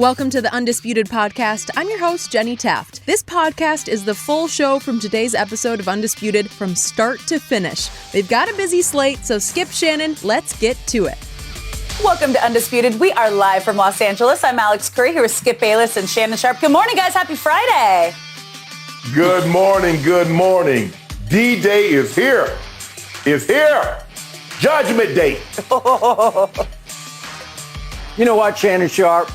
Welcome to the Undisputed podcast. I'm your host, Jenny Taft. This podcast is the full show from today's episode of Undisputed from start to finish. They've got a busy slate, so skip Shannon. Let's get to it. Welcome to Undisputed. We are live from Los Angeles. I'm Alex Curry here with Skip Bayless and Shannon Sharpe. Good morning, guys. Happy Friday. Good morning. Good morning. D-Day is here. It's here. Judgment Day. You know what, Shannon Sharpe?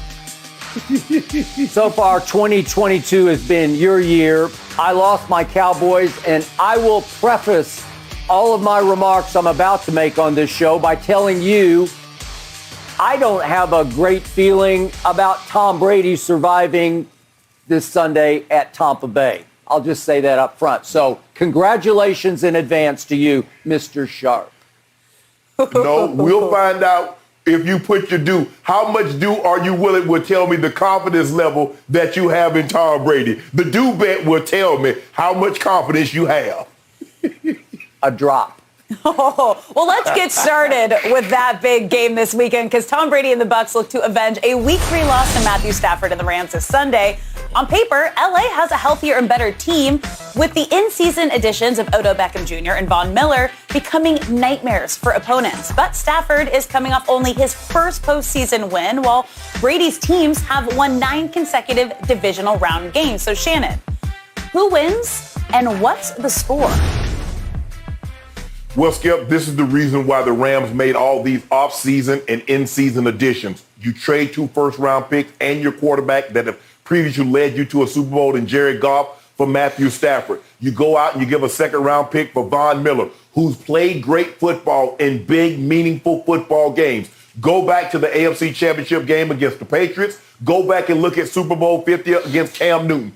So far, 2022 has been your year. I lost my Cowboys, and I will preface all of my remarks I'm about to make on this show by telling you I don't have a great feeling about Tom Brady surviving this Sunday at Tampa Bay. I'll just say that up front. So congratulations in advance to you, Mr. Sharpe. No, we'll find out if you put your due. How much due are you willing will tell me the confidence level that you have in Tom Brady. The due bet will tell me how much confidence you have. A drop. Well, let's get started with that big game this weekend because Tom Brady and the Bucs look to avenge a Week 3 loss to Matthew Stafford and the Rams this Sunday. On paper, LA has a healthier and better team, with the in-season additions of Odell Beckham Jr. and Von Miller becoming nightmares for opponents. But Stafford is coming off only his first postseason win, while Brady's teams have won 9 consecutive divisional round games. So, Shannon, who wins and what's the score? Well, Skip, this is the reason why the Rams made all these off-season and in-season additions. You trade 2 first-round picks and your quarterback that have previously led you to a Super Bowl in Jared Goff for Matthew Stafford. You go out and you give a second-round pick for Von Miller, who's played great football in big, meaningful football games. Go back to the AFC Championship game against the Patriots. Go back and look at Super Bowl 50 against Cam Newton.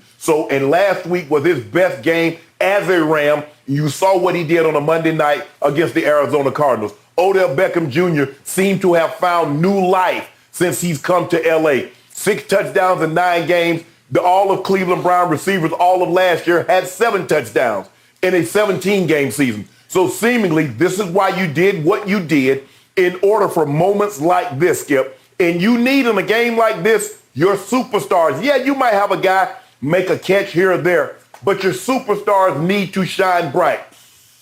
And last week was his best game as a Ram. You saw what he did on a Monday night against the Arizona Cardinals. Odell Beckham Jr. seemed to have found new life since he's come to L.A. 6 touchdowns in 9 games. All of Cleveland Brown receivers all of last year had 7 touchdowns in a 17-game season. So seemingly, this is why you did what you did in order for moments like this, Skip. And you need in a game like this your superstars. Yeah, you might have a guy make a catch here or there, but your superstars need to shine bright.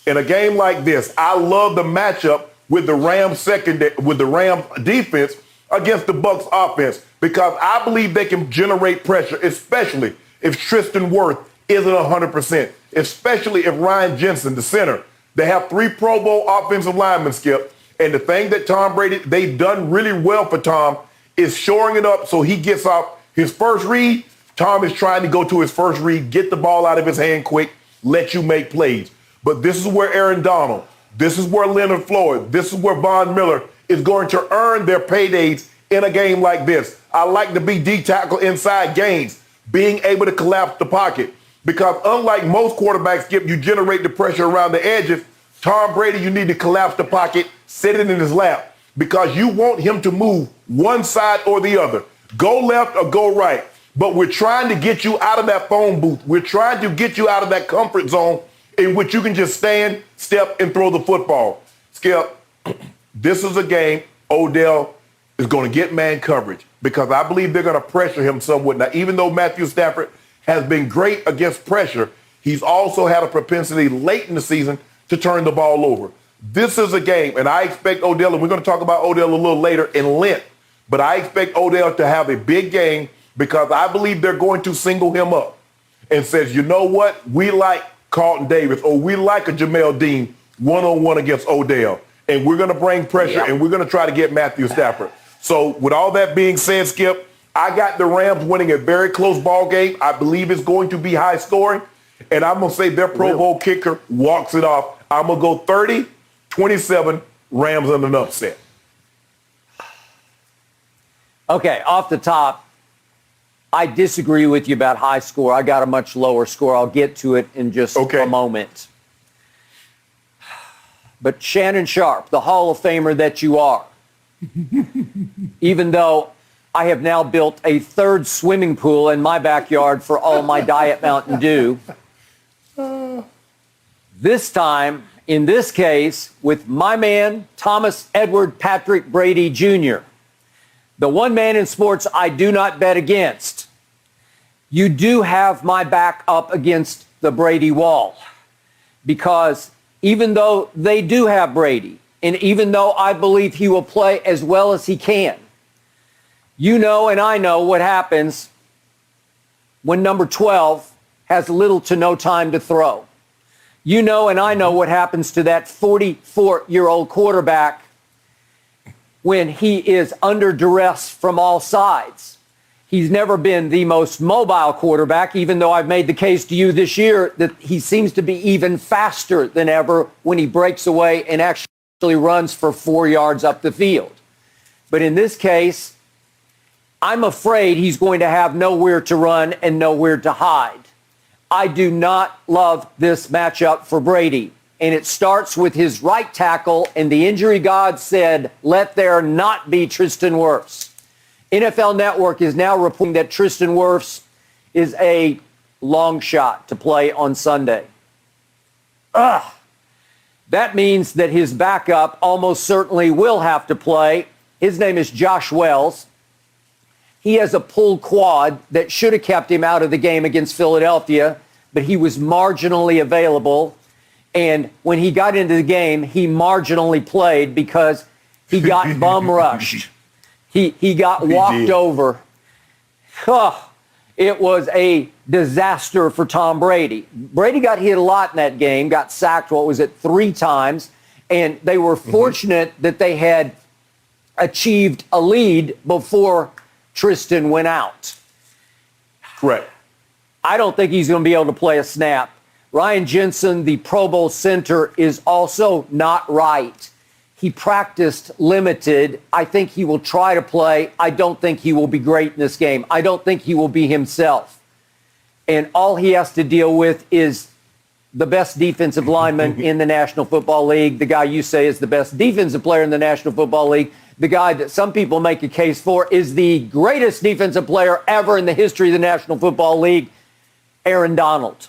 In a game like this, I love the matchup with the Rams defense against the Bucs offense because I believe they can generate pressure, especially if Tristan Wirth isn't 100%, especially if Ryan Jensen, the center. They have 3 Pro Bowl offensive linemen, Skip. And the thing that Tom Brady, they've done really well for Tom is shoring it up so he gets off his first read. Tom is trying to go to his first read, get the ball out of his hand quick, let you make plays. But this is where Aaron Donald, this is where Leonard Floyd, this is where Von Miller is going to earn their paydays in a game like this. I like to be D-tackle inside games, being able to collapse the pocket. Because unlike most quarterbacks, Skip, you generate the pressure around the edges. Tom Brady, you need to collapse the pocket, sit it in his lap, because you want him to move one side or the other. Go left or go right. But we're trying to get you out of that phone booth. We're trying to get you out of that comfort zone in which you can just stand, step, and throw the football. Skip, this is a game Odell is going to get man coverage because I believe they're going to pressure him somewhat. Now, even though Matthew Stafford has been great against pressure, he's also had a propensity late in the season to turn the ball over. This is a game, and I expect Odell, and we're going to talk about Odell a little later in length, but I expect Odell to have a big game because I believe they're going to single him up and says, you know what, we like Carlton Davis or we like a Jamel Dean one-on-one against Odell, and we're going to bring pressure and we're going to try to get Matthew Stafford. So with all that being said, Skip, I got the Rams winning a very close ball game. I believe it's going to be high scoring, and I'm going to say their Pro Bowl kicker walks it off. I'm going to go 30-27, Rams in an upset. Okay, off the top, I disagree with you about high score. I got a much lower score. I'll get to it in just a moment. But Shannon Sharpe, the Hall of Famer that you are, even though I have now built a 3rd swimming pool in my backyard for all my Diet Mountain Dew, this time, in this case, with my man, Thomas Edward Patrick Brady Jr., The one man in sports I do not bet against. You do have my back up against the Brady wall, because even though they do have Brady, and even though I believe he will play as well as he can, you know and I know what happens when number 12 has little to no time to throw. You know and I know what happens to that 44-year-old quarterback when he is under duress from all sides. He's never been the most mobile quarterback, even though I've made the case to you this year that he seems to be even faster than ever when he breaks away and actually runs for 4 yards up the field. But in this case, I'm afraid he's going to have nowhere to run and nowhere to hide. I do not love this matchup for Brady. And it starts with his right tackle, and the injury god said, let there not be Tristan Wirfs. NFL Network is now reporting that Tristan Wirfs is a long shot to play on Sunday. That means that his backup almost certainly will have to play. His name is Josh Wells. He has a pulled quad that should have kept him out of the game against Philadelphia, but he was marginally available. And when he got into the game, he marginally played because he got bum rushed. He got walked over. It was a disaster for Tom Brady. Brady got hit a lot in that game, got sacked, 3 times. And they were fortunate that they had achieved a lead before Tristan went out. Correct. I don't think he's going to be able to play a snap. Ryan Jensen, the Pro Bowl center, is also not right. He practiced limited. I think he will try to play. I don't think he will be great in this game. I don't think he will be himself. And all he has to deal with is the best defensive lineman in the National Football League, the guy you say is the best defensive player in the National Football League, the guy that some people make a case for is the greatest defensive player ever in the history of the National Football League, Aaron Donald.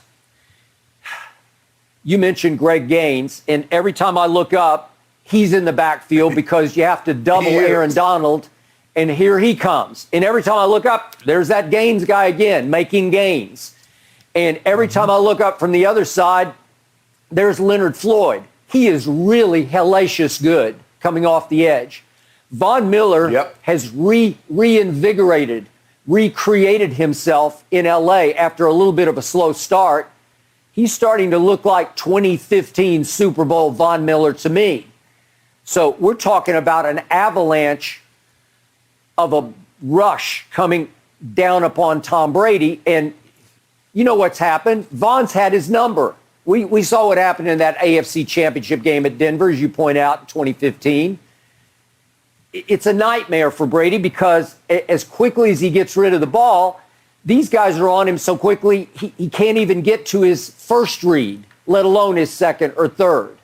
You mentioned Greg Gaines, and every time I look up, he's in the backfield because you have to double Aaron Donald, and here he comes. And every time I look up, there's that Gaines guy again, making gains. And every time I look up from the other side, there's Leonard Floyd. He is really hellacious good coming off the edge. Von Miller has reinvigorated, recreated himself in L.A. after a little bit of a slow start. He's starting to look like 2015 Super Bowl Von Miller to me. So we're talking about an avalanche of a rush coming down upon Tom Brady. And you know what's happened? Von's had his number. We saw what happened in that AFC Championship game at Denver, as you point out, in 2015. It's a nightmare for Brady because as quickly as he gets rid of the ball, these guys are on him so quickly he can't even get to his first read, let alone his second or third.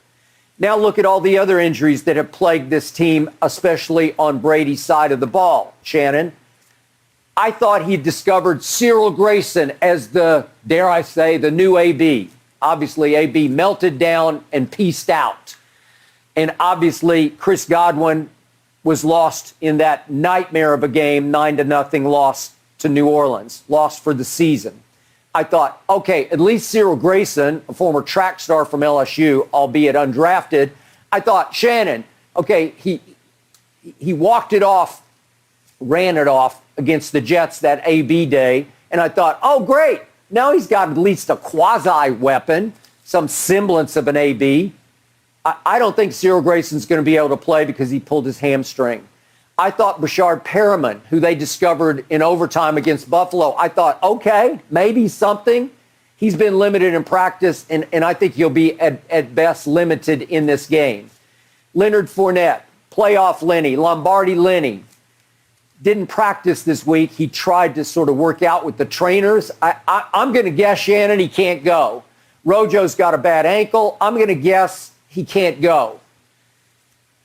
Now look at all the other injuries that have plagued this team, especially on Brady's side of the ball. Shannon, I thought he discovered Cyril Grayson as the, dare I say, the new AB. Obviously, AB melted down and pieced out. And obviously, Chris Godwin was lost in that nightmare of a game, 9-0 loss to New Orleans, lost for the season. I thought, okay, at least Cyril Grayson, a former track star from LSU, albeit undrafted, I thought, Shannon, okay, he walked it off, ran it off against the Jets that AB day, and I thought, oh, great, now he's got at least a quasi-weapon, some semblance of an AB. I don't think Cyril Grayson's going to be able to play because he pulled his hamstring. I thought Bashard Perriman, who they discovered in overtime against Buffalo, I thought, okay, maybe something. He's been limited in practice, and I think he'll be at best limited in this game. Leonard Fournette, playoff Lenny, Lombardi Lenny, didn't practice this week. He tried to sort of work out with the trainers. I'm going to guess, Shannon, he can't go. Rojo's got a bad ankle. I'm going to guess he can't go.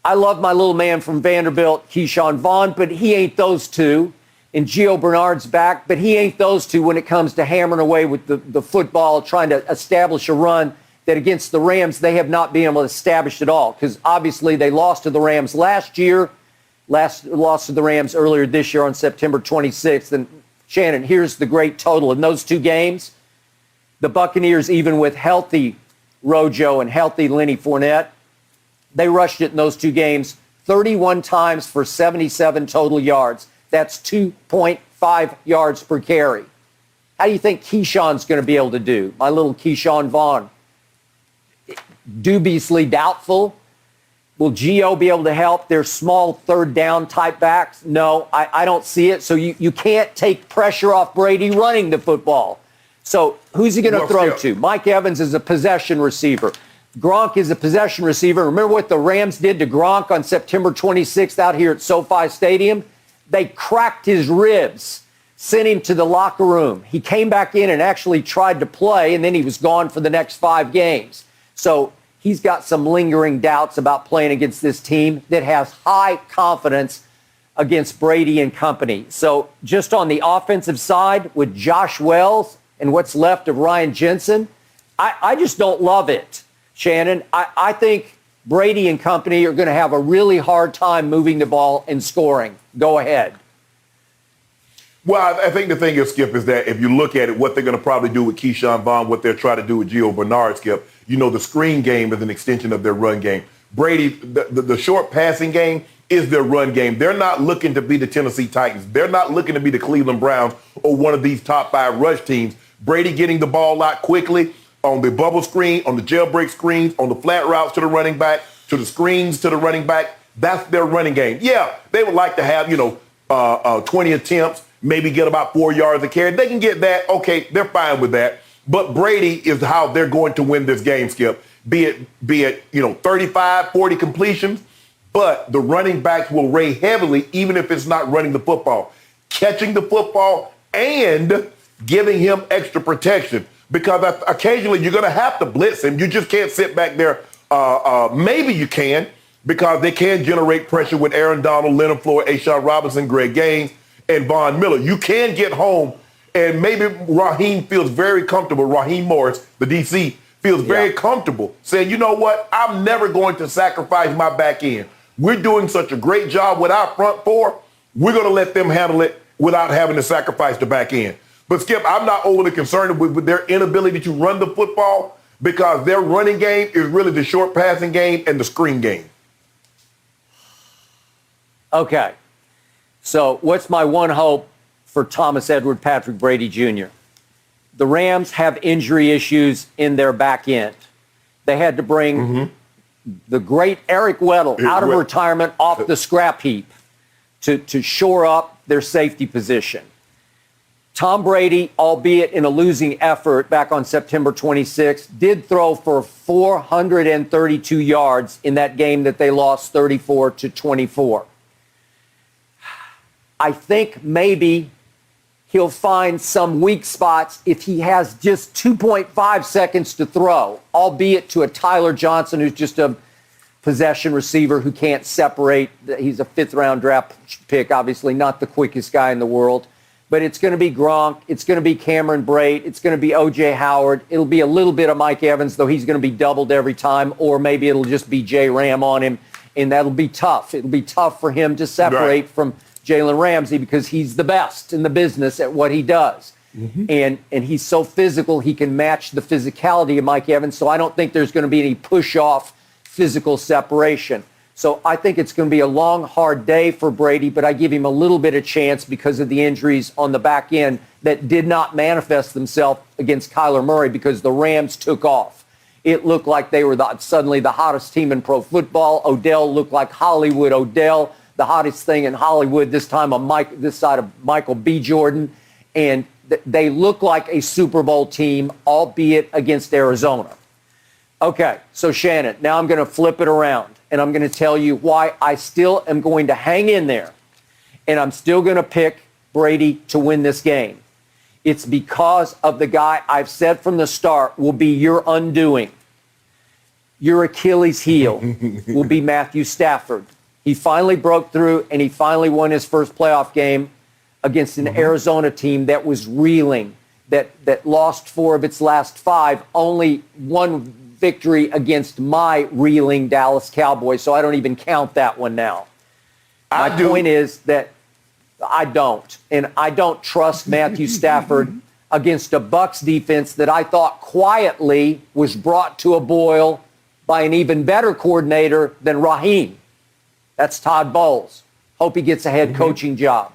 I love my little man from Vanderbilt, Keyshawn Vaughn, but he ain't those two. And Gio Bernard's back, but he ain't those two when it comes to hammering away with the football, trying to establish a run that against the Rams they have not been able to establish at all. Because obviously they lost to the Rams last year. lost to the Rams earlier this year on September 26th. And Shannon, here's the great total. In those two games, the Buccaneers, even with healthy Rojo and healthy Lenny Fournette, they rushed it in those two games 31 times for 77 total yards. That's 2.5 yards per carry. How do you think Keyshawn's going to be able to do? My little Keyshawn Vaughn. Dubiously doubtful. Will Gio be able to help their small third down type backs? No, I don't see it. So you can't take pressure off Brady running the football. So who's he going to throw to? Mike Evans is a possession receiver. Gronk is a possession receiver. Remember what the Rams did to Gronk on September 26th out here at SoFi Stadium? They cracked his ribs, sent him to the locker room. He came back in and actually tried to play, and then he was gone for the next 5 games. So he's got some lingering doubts about playing against this team that has high confidence against Brady and company. So just on the offensive side with Josh Wells and what's left of Ryan Jensen, I just don't love it, Shannon. I think Brady and company are going to have a really hard time moving the ball and scoring. Go ahead. Well, I think the thing is, Skip, is that if you look at it, what they're going to probably do with Keyshawn Vaughn, what they're trying to do with Gio Bernard, Skip, the screen game is an extension of their run game. Brady, the short passing game is their run game. They're not looking to be the Tennessee Titans. They're not looking to be the Cleveland Browns or one of these top 5 rush teams. Brady getting the ball out quickly on the bubble screen, on the jailbreak screens, on the flat routes to the running back, to the screens to the running back. That's their running game. Yeah, they would like to have, 20 attempts, maybe get about 4 yards a carry. They can get that. Okay, they're fine with that. But Brady is how they're going to win this game, Skip. Be it 35, 40 completions, but the running backs will rate heavily even if it's not running the football. Catching the football and giving him extra protection because occasionally you're going to have to blitz him. You just can't sit back there. Maybe you can because they can generate pressure with Aaron Donald, Leonard Floyd, A'Shaun Robinson, Greg Gaines, and Von Miller. You can get home, and maybe Raheem feels very comfortable. Raheem Morris, the DC, feels very comfortable saying, you know what, I'm never going to sacrifice my back end. We're doing such a great job with our front four. We're going to let them handle it without having to sacrifice the back end. But, Skip, I'm not overly concerned with their inability to run the football because their running game is really the short passing game and the screen game. Okay. So what's my one hope for Thomas Edward Patrick Brady Jr.? The Rams have injury issues in their back end. They had to bring the great Eric Weddle out of retirement off the scrap heap to shore up their safety position. Tom Brady, albeit in a losing effort back on September 26th, did throw for 432 yards in that game that they lost 34-24. I think maybe he'll find some weak spots if he has just 2.5 seconds to throw, albeit to a Tyler Johnson who's just a possession receiver who can't separate. He's a 5th-round draft pick, obviously not the quickest guy in the world. But it's going to be Gronk. It's going to be Cameron Brate. It's going to be O.J. Howard. It'll be a little bit of Mike Evans, though he's going to be doubled every time. Or maybe it'll just be Jay Ram on him, and that'll be tough. It'll be tough for him to separate from Jalen Ramsey because he's the best in the business at what he does. And he's so physical, he can match the physicality of Mike Evans. So I don't think there's going to be any push-off physical separation. So I think it's going to be a long, hard day for Brady, but I give him a little bit of chance because of the injuries on the back end that did not manifest themselves against Kyler Murray because the Rams took off. It looked like they were suddenly the hottest team in pro football. Odell looked like Hollywood Odell, the hottest thing in Hollywood this time on this side of Michael B. Jordan. And they look like a Super Bowl team, albeit against Arizona. Okay, so Shannon, now I'm going to flip it around, and I'm going to tell you why I still am going to hang in there, and I'm still going to pick Brady to win this game. It's because of the guy I've said from the start will be your undoing. Your Achilles heel will be Matthew Stafford. He finally broke through, and he finally won his first playoff game against an Arizona team that was reeling, that lost 4 of its last 5, only one victory against my reeling Dallas Cowboys, so I don't even count that one now. My point is that I don't. And I don't trust Matthew Stafford against a Bucs defense that I thought quietly was brought to a boil by an even better coordinator than Raheem. That's Todd Bowles. Hope he gets a head coaching job.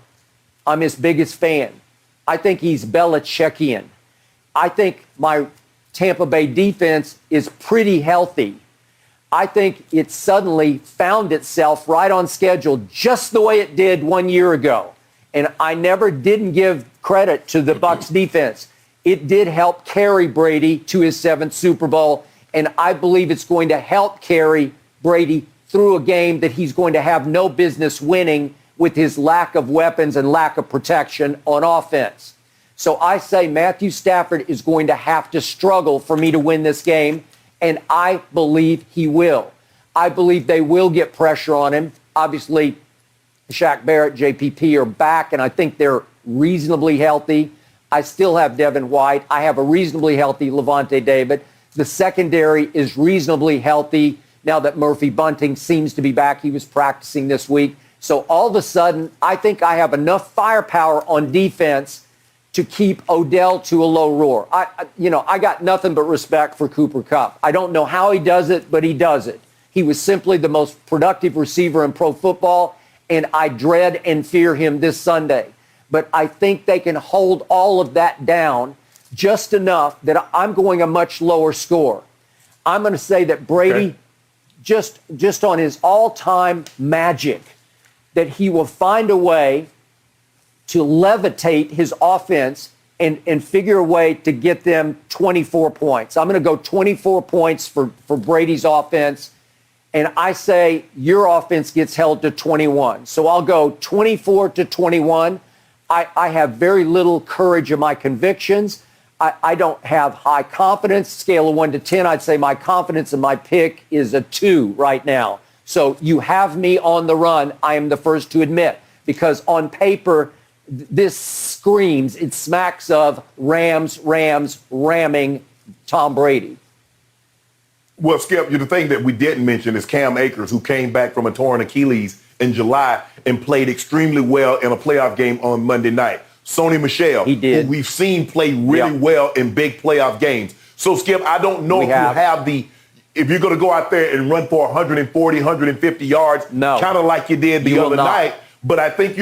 I'm his biggest fan. I think he's Belichickian. I think my Tampa Bay defense is pretty healthy. I think it suddenly found itself right on schedule just the way it did 1 year ago. And I never didn't give credit to the Bucs defense. It did help carry Brady to his 7th Super Bowl, and I believe it's going to help carry Brady through a game that he's going to have no business winning with his lack of weapons and lack of protection on offense. So I say Matthew Stafford is going to have to struggle for me to win this game, and I believe he will. I believe they will get pressure on him. Obviously, Shaq Barrett, JPP are back, and I think they're reasonably healthy. I still have Devin White. I have a reasonably healthy Levante David. The secondary is reasonably healthy now that Murphy Bunting seems to be back. He was practicing this week. So all of a sudden, I think I have enough firepower on defense to keep Odell to a low roar. I got nothing but respect for Cooper Kupp. I don't know how he does it, but he does it. He was simply the most productive receiver in pro football, and I dread and fear him this Sunday. But I think they can hold all of that down just enough that I'm going a much lower score. I'm going to say that Brady, just on his all-time magic, that he will find a way to levitate his offense and figure a way to get them 24 points. I'm going to go 24 points for Brady's offense, and I say your offense gets held to 21. So I'll go 24-21. I have very little courage in my convictions. I don't have high confidence. Scale of 1 to 10, I'd say my confidence in my pick is a 2 right now. So you have me on the run, I am the first to admit, because on paper, this screams, it smacks of Rams ramming Tom Brady. Well, Skip, the thing that we didn't mention is Cam Akers, who came back from a torn Achilles in July and played extremely well in a playoff game on Monday night. Sony Michel, he did. Who we've seen play really well in big playoff games. So, Skip, I don't know if you have if you're going to go out there and run for 140, 150 yards, kind of like you did the other night. But I think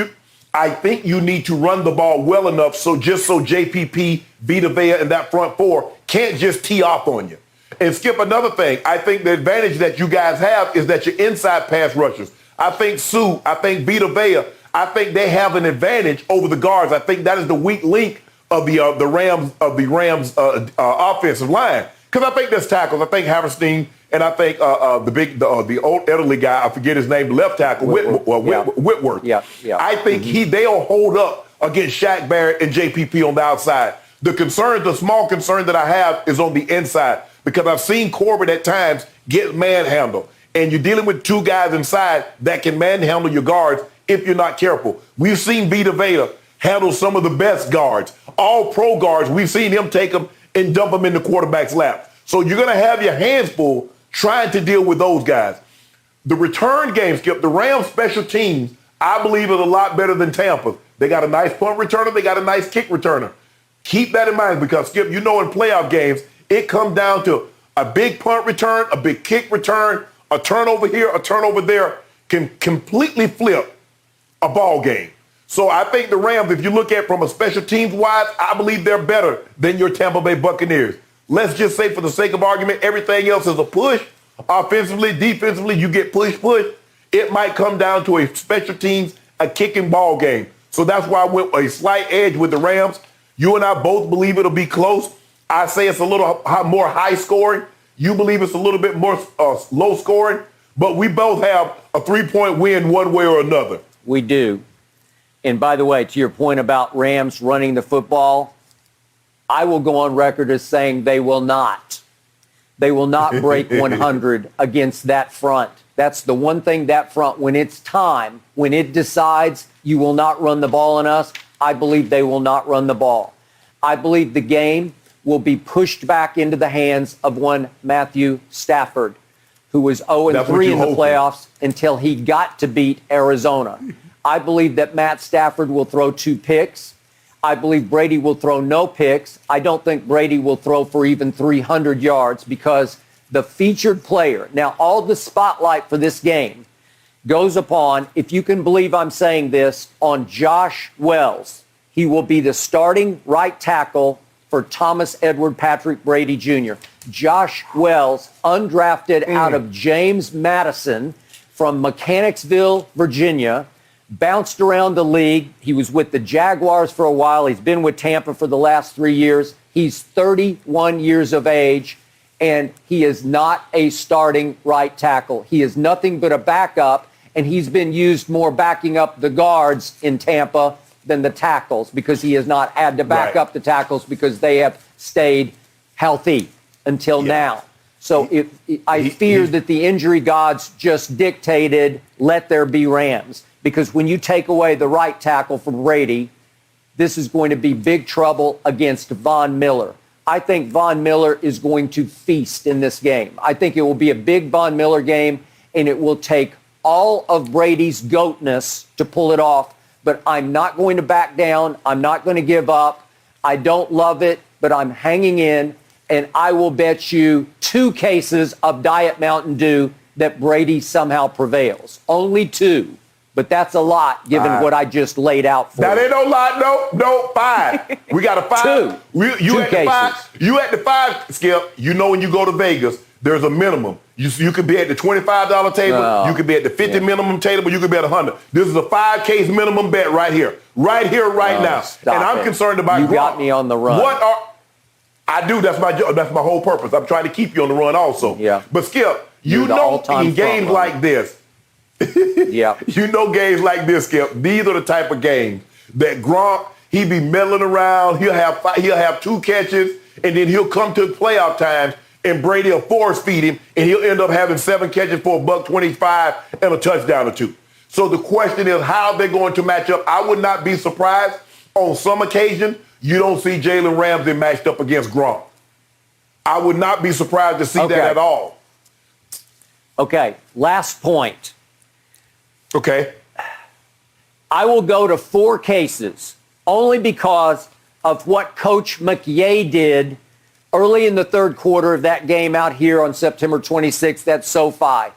you need to run the ball well enough so JPP, Vita Vea, and that front four can't just tee off on you. And Skip, another thing, I think the advantage that you guys have is that you're inside pass rushers. I think Sue, I think Vita Vea, I think they have an advantage over the guards. I think that is the weak link of the Rams offensive line. Because I think there's tackles. I think Haverstein and I think the old elderly guy, I forget his name, the left tackle, Whitworth. Yeah. I think they'll hold up against Shaq Barrett and JPP on the outside. The small concern that I have is on the inside because I've seen Corbett at times get manhandled. And you're dealing with two guys inside that can manhandle your guards if you're not careful. We've seen Vita Vea handle some of the best guards. All pro guards, we've seen him take them and dump them in the quarterback's lap. So you're going to have your hands full trying to deal with those guys. The return game, Skip, the Rams special teams, I believe is a lot better than Tampa's. They got a nice punt returner. They got a nice kick returner. Keep that in mind because, Skip, in playoff games, it comes down to a big punt return, a big kick return, a turnover here, a turnover there can completely flip a ball game. So I think the Rams, if you look at from a special teams wise, I believe they're better than your Tampa Bay Buccaneers. Let's just say for the sake of argument, everything else is a push. Offensively, defensively, you get push. It might come down to a special teams, a kicking ball game. So that's why I went a slight edge with the Rams. You and I both believe it'll be close. I say it's a little more high scoring. You believe it's a little bit more low scoring. But we both have a 3-point win one way or another. We do. And by the way, to your point about Rams running the football, I will go on record as saying they will not. They will not break 100 against that front. That's the one thing that front, when it's time, when it decides you will not run the ball on us, I believe they will not run the ball. I believe the game will be pushed back into the hands of one Matthew Stafford, who was 0-3 in the playoffs until he got to beat Arizona. I believe that Matt Stafford will throw 2 picks. I believe Brady will throw no picks. I don't think Brady will throw for even 300 yards because the featured player, now all the spotlight for this game goes upon, if you can believe I'm saying this, on Josh Wells. He will be the starting right tackle for Thomas Edward Patrick Brady Jr. Josh Wells, undrafted out of James Madison from Mechanicsville, Virginia, bounced around the league. He was with the Jaguars for a while. He's been with Tampa for the last 3 years. He's 31 years of age, and he is not a starting right tackle. He is nothing but a backup, and he's been used more backing up the guards in Tampa than the tackles because he has not had to back up the tackles because they have stayed healthy until now. So I fear that the injury gods just dictated, let there be Rams. Because when you take away the right tackle from Brady, this is going to be big trouble against Von Miller. I think Von Miller is going to feast in this game. I think it will be a big Von Miller game, and it will take all of Brady's goatness to pull it off. But I'm not going to back down. I'm not going to give up. I don't love it, but I'm hanging in, and I will bet you 2 cases of Diet Mountain Dew that Brady somehow prevails. Only 2. But that's a lot given what I just laid out for you. That ain't no lot, no, 5. We got a 5. 2. You 2 at cases. the 5. You at the 5, Skip. You know when you go to Vegas, there's a minimum. You could be at the $25 table. No. You could be at the 50 minimum table. You could be at 100. This is a 5 case minimum bet right here, right now. And I'm concerned about you Gronk. got me on the run. I do. That's my job. That's my whole purpose. I'm trying to keep you on the run also. Yeah. But Skip, you You're the know all-time in games front runner. like this. Yeah. You know games like this, Skip. These are the type of games that Gronk, he be meddling around. He'll have 2 catches, and then he'll come to playoff times, and Brady will force feed him, and he'll end up having 7 catches for $125 and a touchdown or 2. So the question is how they're going to match up. I would not be surprised on some occasion you don't see Jalen Ramsey matched up against Gronk. I would not be surprised to see that at all. Okay, last point. Okay. I will go to 4 cases only because of what Coach McYay did early in the 3rd quarter of that game out here on September 26th at SoFi.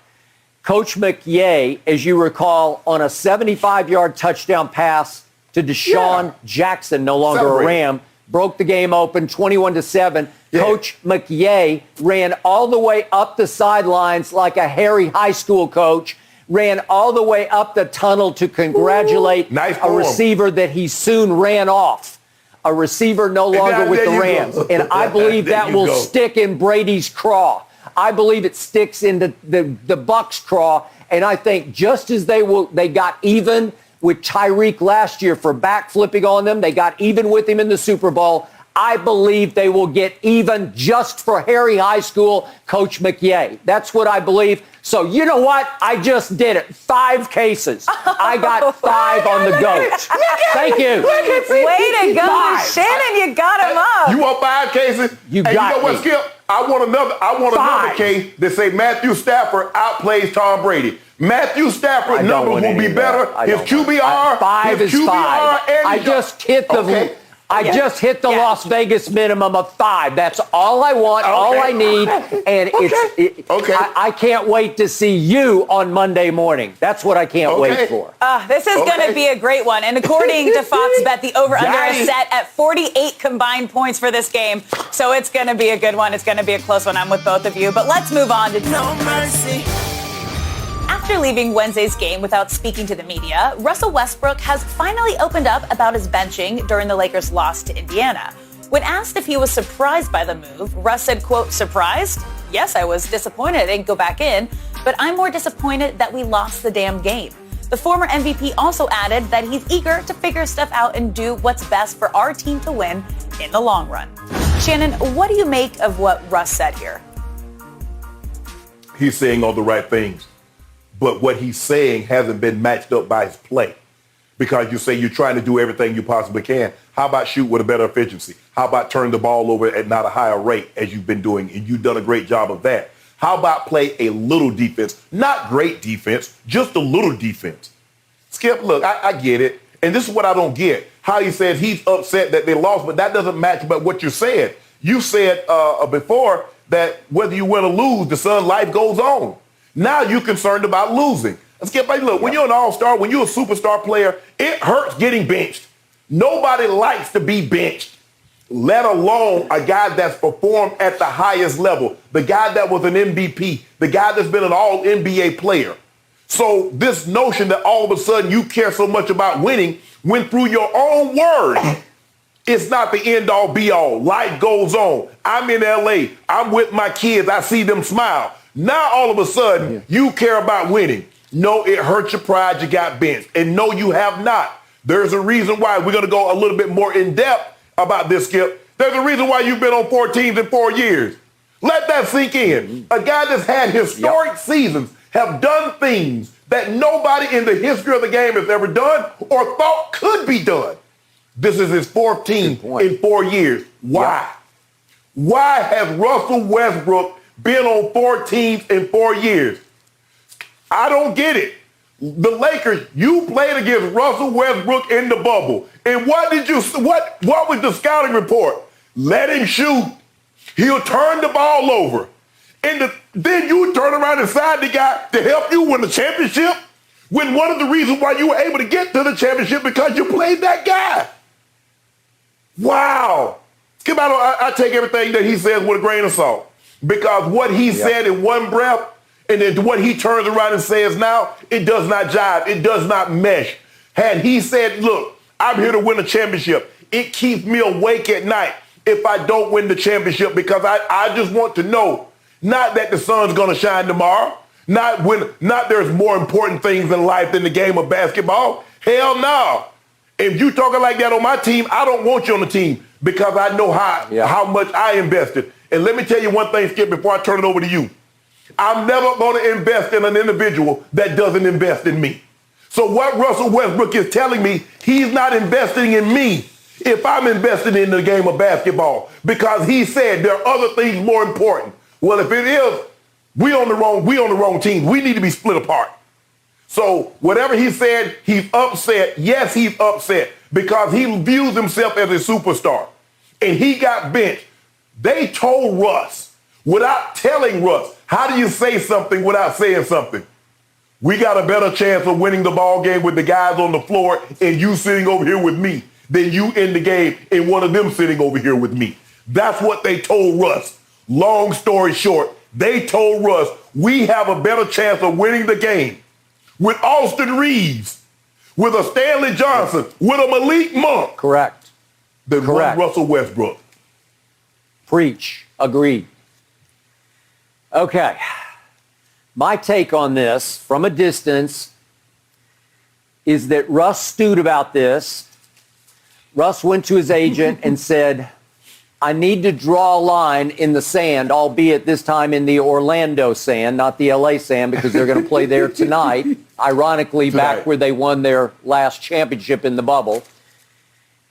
Coach McYay, as you recall, on a 75-yard touchdown pass to Deshaun Jackson, no longer a Ram, broke the game open 21-7. Yeah. Coach McYay ran all the way up the sidelines like a hairy high school coach, ran all the way up the tunnel to congratulate a receiver that he soon ran off. A receiver no longer with the Rams. And I believe that will stick in Brady's craw. I believe it sticks in the Bucs' craw. And I think just as they got even with Tyreek last year for backflipping on them, they got even with him in the Super Bowl. I believe they will get even just for Harry High School Coach McYay. That's what I believe. So you know what? I just did it. 5 cases. I got 5 on the goat. Thank you. Way to go, 5. Shannon. You got him up. You want 5 cases? You and got you know what, me. Skip? I want another case that say Matthew Stafford outplays Tom Brady. Matthew Stafford numbers will be better. His QBR, 5 his is QBR, 5. and I just hit the. I just hit the Las Vegas minimum of 5. That's all I want, all I need, and I can't wait to see you on Monday morning. That's what I can't wait for. This is going to be a great one. And according to Fox Bet, the over-under is set at 48 combined points for this game. So it's going to be a good one. It's going to be a close one. I'm with both of you. But let's move on to No Mercy. After leaving Wednesday's game without speaking to the media, Russell Westbrook has finally opened up about his benching during the Lakers' loss to Indiana. When asked if he was surprised by the move, Russ said, quote, surprised? Yes, I was disappointed I didn't go back in, but I'm more disappointed that we lost the damn game. The former MVP also added that he's eager to figure stuff out and do what's best for our team to win in the long run. Shannon, what do you make of what Russ said here? He's saying all the right things. But what he's saying hasn't been matched up by his play. Because you say you're trying to do everything you possibly can. How about shoot with a better efficiency? How about turn the ball over at not a higher rate as you've been doing? And you've done a great job of that. How about play a little defense? Not great defense, just a little defense. Skip, look, I get it. And this is what I don't get. How he said he's upset that they lost, but that doesn't match about what you said. You said before that whether you win or lose, the son, life goes on. Now you're concerned about losing. Skip, look, when you're an all-star, when you're a superstar player, it hurts getting benched. Nobody likes to be benched, let alone a guy that's performed at the highest level, the guy that was an MVP, the guy that's been an all-NBA player. So this notion that all of a sudden you care so much about winning, when through your own words, it's not the end-all, be-all. Life goes on. I'm in L.A. I'm with my kids. I see them smile. Now all of a sudden you care about winning. No, it hurts your pride. You got benched. And no, you have not. There's a reason why. We're going to go a little bit more in depth about this, Skip. There's a reason why you've been on 4 teams in 4 years. Let that sink in. A guy that's had historic seasons have done things that nobody in the history of the game has ever done or thought could be done. This is his 4th team in 4 years. Why? Why has Russell Westbrook been on 4 teams in 4 years? I don't get it. The Lakers, you played against Russell Westbrook in the bubble. And what was the scouting report? Let him shoot. He'll turn the ball over. And then you turn around and sign the guy to help you win the championship, when one of the reasons why you were able to get to the championship because you played that guy. Wow. Skip, I take everything that he says with a grain of salt, because what he said in one breath and then what he turns around and says now, it does not jive. It does not mesh. Had he said, look, I'm here to win a championship, it keeps me awake at night if I don't win the championship, because I just want to know, not that the sun's going to shine tomorrow, not there's more important things in life than the game of basketball. Hell no. If you talking like that on my team, I don't want you on the team, because I know how much I invested. And let me tell you one thing, Skip, before I turn it over to you. I'm never going to invest in an individual that doesn't invest in me. So what Russell Westbrook is telling me, he's not investing in me if I'm investing in the game of basketball, because he said there are other things more important. Well, if it is, we on the wrong team. We need to be split apart. So whatever he said, he's upset. Yes, he's upset because he views himself as a superstar. And he got benched. They told Russ, without telling Russ, how do you say something without saying something? We got a better chance of winning the ball game with the guys on the floor and you sitting over here with me than you in the game and one of them sitting over here with me. That's what they told Russ. Long story short, they told Russ, we have a better chance of winning the game with Austin Reeves, with a Stanley Johnson, with a Malik Monk. Correct. Than one Russell Westbrook. Preach. Agreed. Okay. My take on this from a distance is that Russ stewed about this. Russ went to his agent and said, I need to draw a line in the sand, albeit this time in the Orlando sand, not the LA sand, because they're going to play there tonight. Ironically, back where they won their last championship in the bubble.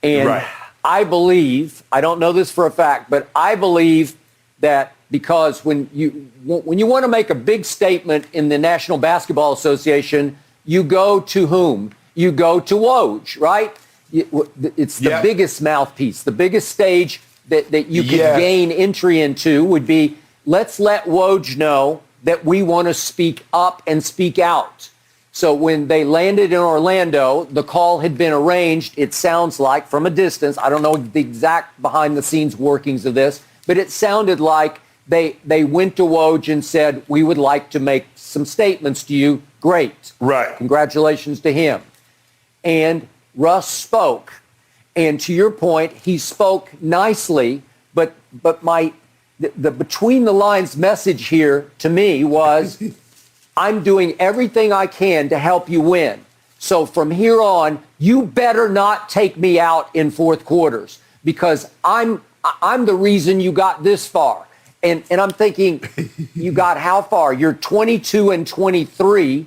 And I believe, I don't know this for a fact, but I believe that because when you want to make a big statement in the National Basketball Association, you go to whom? You go to Woj, right? It's the biggest mouthpiece, the biggest stage that you could gain entry into would be, let's let Woj know that we want to speak up and speak out. So when they landed in Orlando, the call had been arranged, it sounds like, from a distance. I don't know the exact behind-the-scenes workings of this, but it sounded like they went to Woj and said, we would like to make some statements to you. Great. Right. Congratulations to him. And Russ spoke. And to your point, he spoke nicely, but the between the lines message here to me was, I'm doing everything I can to help you win. So from here on, you better not take me out in fourth quarters, because I'm the reason you got this far. And I'm thinking, you got how far? You're 22-23,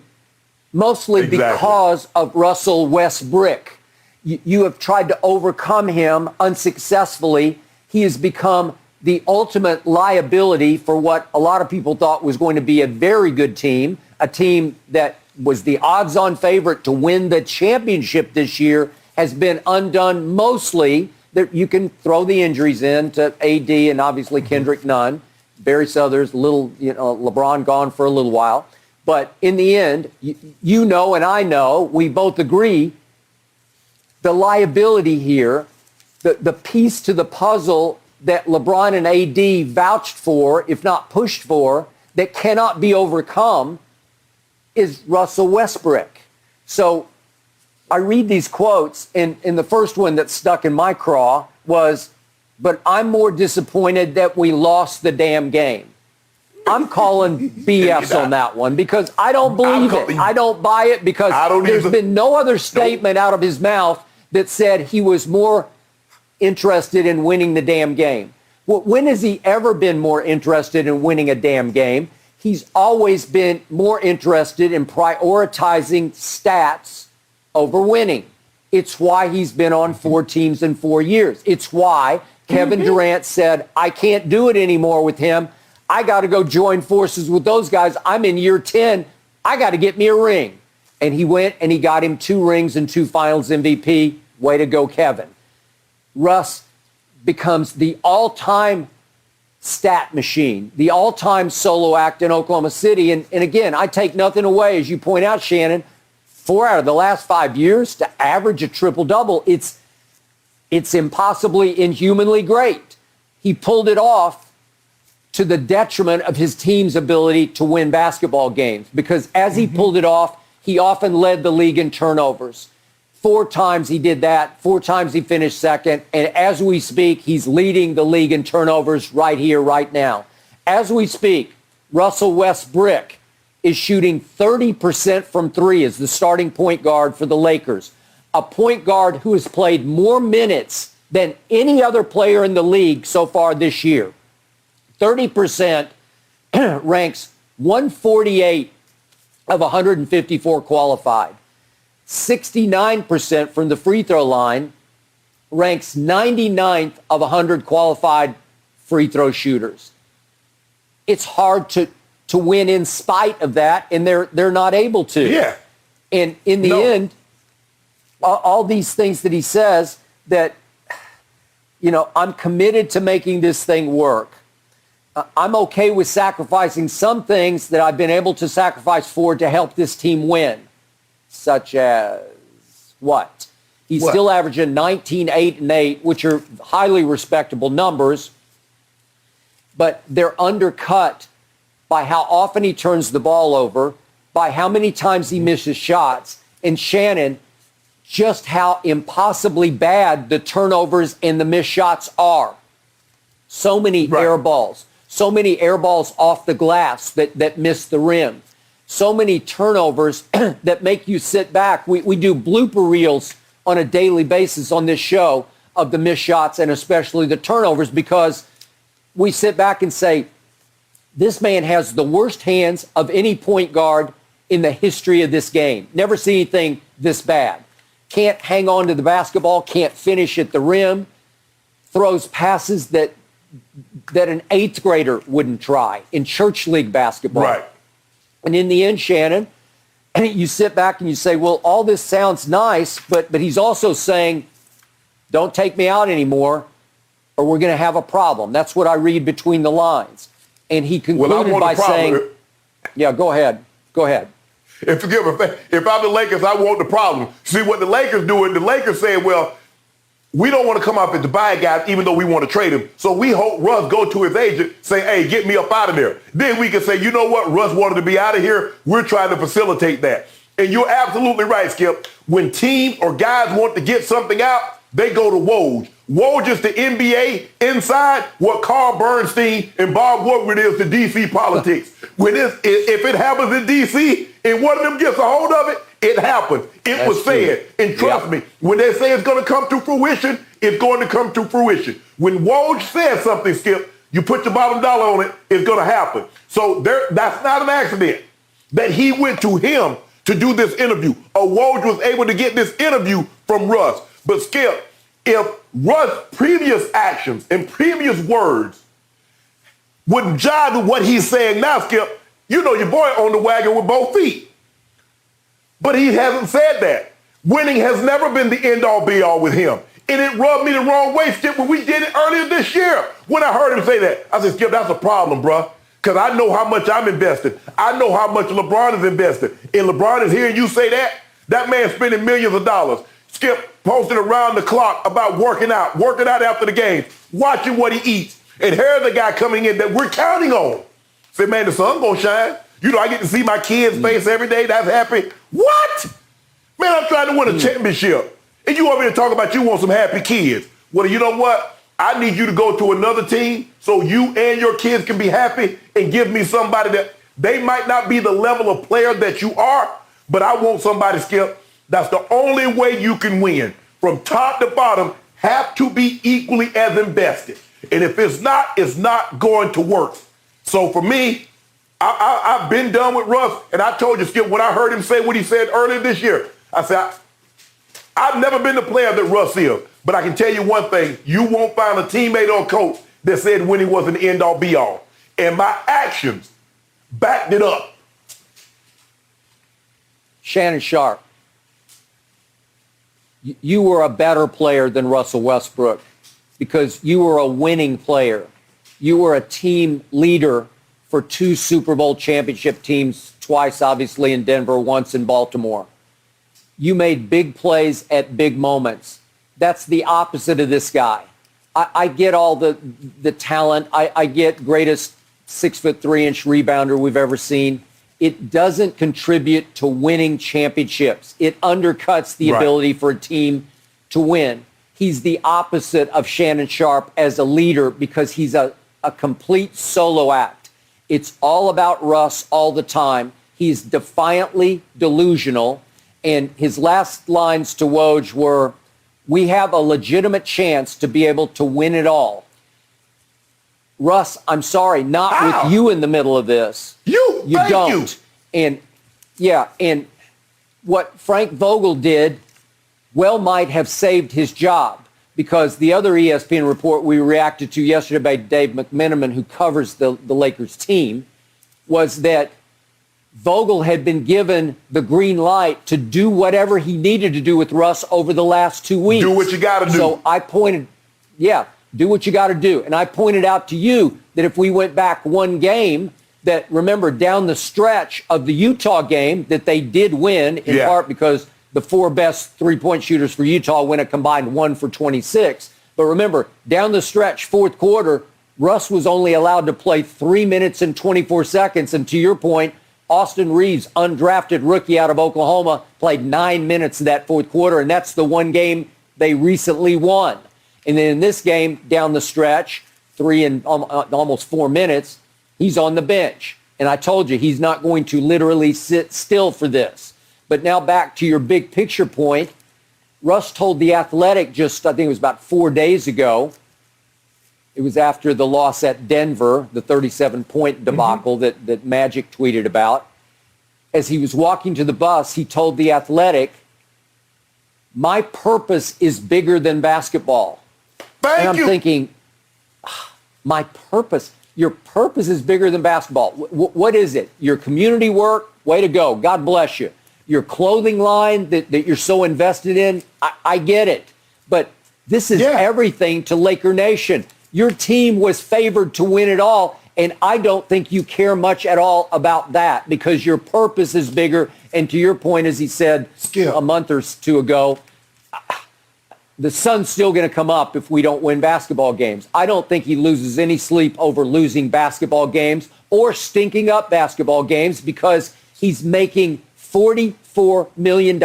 mostly because of Russell Westbrook. You have tried to overcome him unsuccessfully. He has become the ultimate liability for what a lot of people thought was going to be a very good team, a team that was the odds-on favorite to win the championship this year, has been undone mostly. That you can throw the injuries in to AD and obviously Kendrick Nunn, Barry Southers, LeBron gone for a little while. But in the end, you know and I know, we both agree, the liability here, the piece to the puzzle that LeBron and AD vouched for, if not pushed for, that cannot be overcome is Russell Westbrook. So I read these quotes, and the first one that stuck in my craw was, but I'm more disappointed that we lost the damn game. I'm calling BS on that one because I don't believe it. I don't buy it because there's been no other statement out of his mouth that said he was more interested in winning the damn game. Well, when has he ever been more interested in winning a damn game? He's always been more interested in prioritizing stats over winning. It's why he's been on 4 teams in 4 years. It's why Kevin Durant said, I can't do it anymore with him. I got to go join forces with those guys. I'm in year 10. I got to get me a ring. And he went and he got him 2 rings and 2 finals MVP. Way to go, Kevin. Russ becomes the all-time stat machine, the all-time solo act in Oklahoma City. And again, I take nothing away, as you point out, Shannon, 4 out of the last 5 years to average a triple-double. It's impossibly, inhumanly great. He pulled it off to the detriment of his team's ability to win basketball games because as he pulled it off, he often led the league in turnovers. 4 times he did that. 4 times he finished second. And as we speak, he's leading the league in turnovers right here, right now. As we speak, Russell Westbrook is shooting 30% from 3 as the starting point guard for the Lakers. A point guard who has played more minutes than any other player in the league so far this year. 30% ranks 148 of 154 qualified. 69% from the free throw line, ranks 99th of 100 qualified free throw shooters. It's hard to win in spite of that, and they're not able to. Yeah. And in the end, all these things that he says that, I'm committed to making this thing work. I'm okay with sacrificing some things that I've been able to sacrifice for to help this team win. Such as what? He's still averaging 19, 8, and 8, which are highly respectable numbers, but they're undercut by how often he turns the ball over, by how many times he misses shots, and Shannon, just how impossibly bad the turnovers and the missed shots are. So many air balls, so many air balls off the glass that miss the rim. So many turnovers that make you sit back. We do blooper reels on a daily basis on this show of the missed shots and especially the turnovers because we sit back and say, this man has the worst hands of any point guard in the history of this game. Never seen anything this bad. Can't hang on to the basketball, can't finish at the rim, throws passes that an 8th grader wouldn't try in church league basketball. Right. And in the end, Shannon, you sit back and you say, well, all this sounds nice, but he's also saying, don't take me out anymore or we're going to have a problem. That's what I read between the lines. And he concluded by saying, yeah, go ahead. Go ahead. If I'm the Lakers, I want the problem. See, what the Lakers doing, the Lakers saying, well, we don't want to come up and to buy a guy even though we want to trade him. So we hope Russ go to his agent, say, hey, get me up out of there. Then we can say, you know what? Russ wanted to be out of here. We're trying to facilitate that. And you're absolutely right, Skip. When teams or guys want to get something out, they go to Woj. Woj is the NBA inside what Carl Bernstein and Bob Woodward is to D.C. politics. If it happens in D.C. and one of them gets a hold of it, it happened. It was said. And trust me, when they say it's going to come to fruition, it's going to come to fruition. When Woj says something, Skip, you put your bottom dollar on it, it's going to happen. So that's not an accident that he went to him to do this interview. Or Woj was able to get this interview from Russ. But Skip, if Russ' previous actions and previous words wouldn't jive with what he's saying now, Skip, you know your boy on the wagon with both feet. But he hasn't said that. Winning has never been the end-all, be-all with him. And it rubbed me the wrong way, Skip, when we did it earlier this year. When I heard him say that, I said, Skip, that's a problem, bruh. Because I know how much I'm invested. I know how much LeBron is invested. And LeBron is hearing you say that. That man's spending millions of dollars. Skip posted around the clock about working out after the game, watching what he eats. And here's the guy coming in that we're counting on. Say, man, the sun gonna shine. You know, I get to see my kids' face every day. That's happy. What? Man, I'm trying to win a championship. And you want me to talk about you want some happy kids. Well, you know what? I need you to go to another team so you and your kids can be happy and give me somebody that they might not be the level of player that you are, but I want somebody, Skip, that's the only way you can win. From top to bottom, have to be equally as invested. And if it's not going to work. So for me, I've been done with Russ, and I told you, Skip, when I heard him say what he said earlier this year, I said, I've never been the player that Russ is. But I can tell you one thing, you won't find a teammate or coach that said winning was an end-all, be-all. And my actions backed it up. Shannon Sharpe, you were a better player than Russell Westbrook because you were a winning player. You were a team leader for 2 Super Bowl championship teams, twice obviously in Denver, once in Baltimore. You made big plays at big moments. That's the opposite of this guy. I get all the talent. I get greatest 6'3" rebounder we've ever seen. It doesn't contribute to winning championships. It undercuts the ability for a team to win. He's the opposite of Shannon Sharpe as a leader because he's a complete solo act. It's all about Russ all the time. He's defiantly delusional. And his last lines to Woj were, we have a legitimate chance to be able to win it all. Russ, I'm sorry, not with you in the middle of this. You don't. And what Frank Vogel did might have saved his job because the other ESPN report we reacted to yesterday by Dave McMenamin, who covers the Lakers team, was that Vogel had been given the green light to do whatever he needed to do with Russ over the last 2 weeks. Do what you got to do. So I pointed, do what you got to do. And I pointed out to you that if we went back one game, that remember down the stretch of the Utah game that they did win in part because the 4 best three-point shooters for Utah went a combined 1 for 26. But remember, down the stretch, fourth quarter, Russ was only allowed to play 3 minutes and 24 seconds. And to your point, Austin Reeves, undrafted rookie out of Oklahoma, played 9 minutes in that fourth quarter, and that's the one game they recently won. And then in this game, down the stretch, 3 and almost 4 minutes, he's on the bench. And I told you, he's not going to literally sit still for this. But now back to your big picture point, Russ told The Athletic just, I think it was about 4 days ago, it was after the loss at Denver, the 37-point debacle that Magic tweeted about. As he was walking to the bus, he told The Athletic, my purpose is bigger than basketball. And I'm thinking, my purpose? Your purpose is bigger than basketball. What is it? Your community work? Way to go. God bless you. Your clothing line that you're so invested in? I get it. But this is everything to Laker Nation. Your team was favored to win it all, and I don't think you care much at all about that because your purpose is bigger. And to your point, as he said a month or 2 ago, the sun's still going to come up if we don't win basketball games. I don't think he loses any sleep over losing basketball games or stinking up basketball games because he's making $44 million.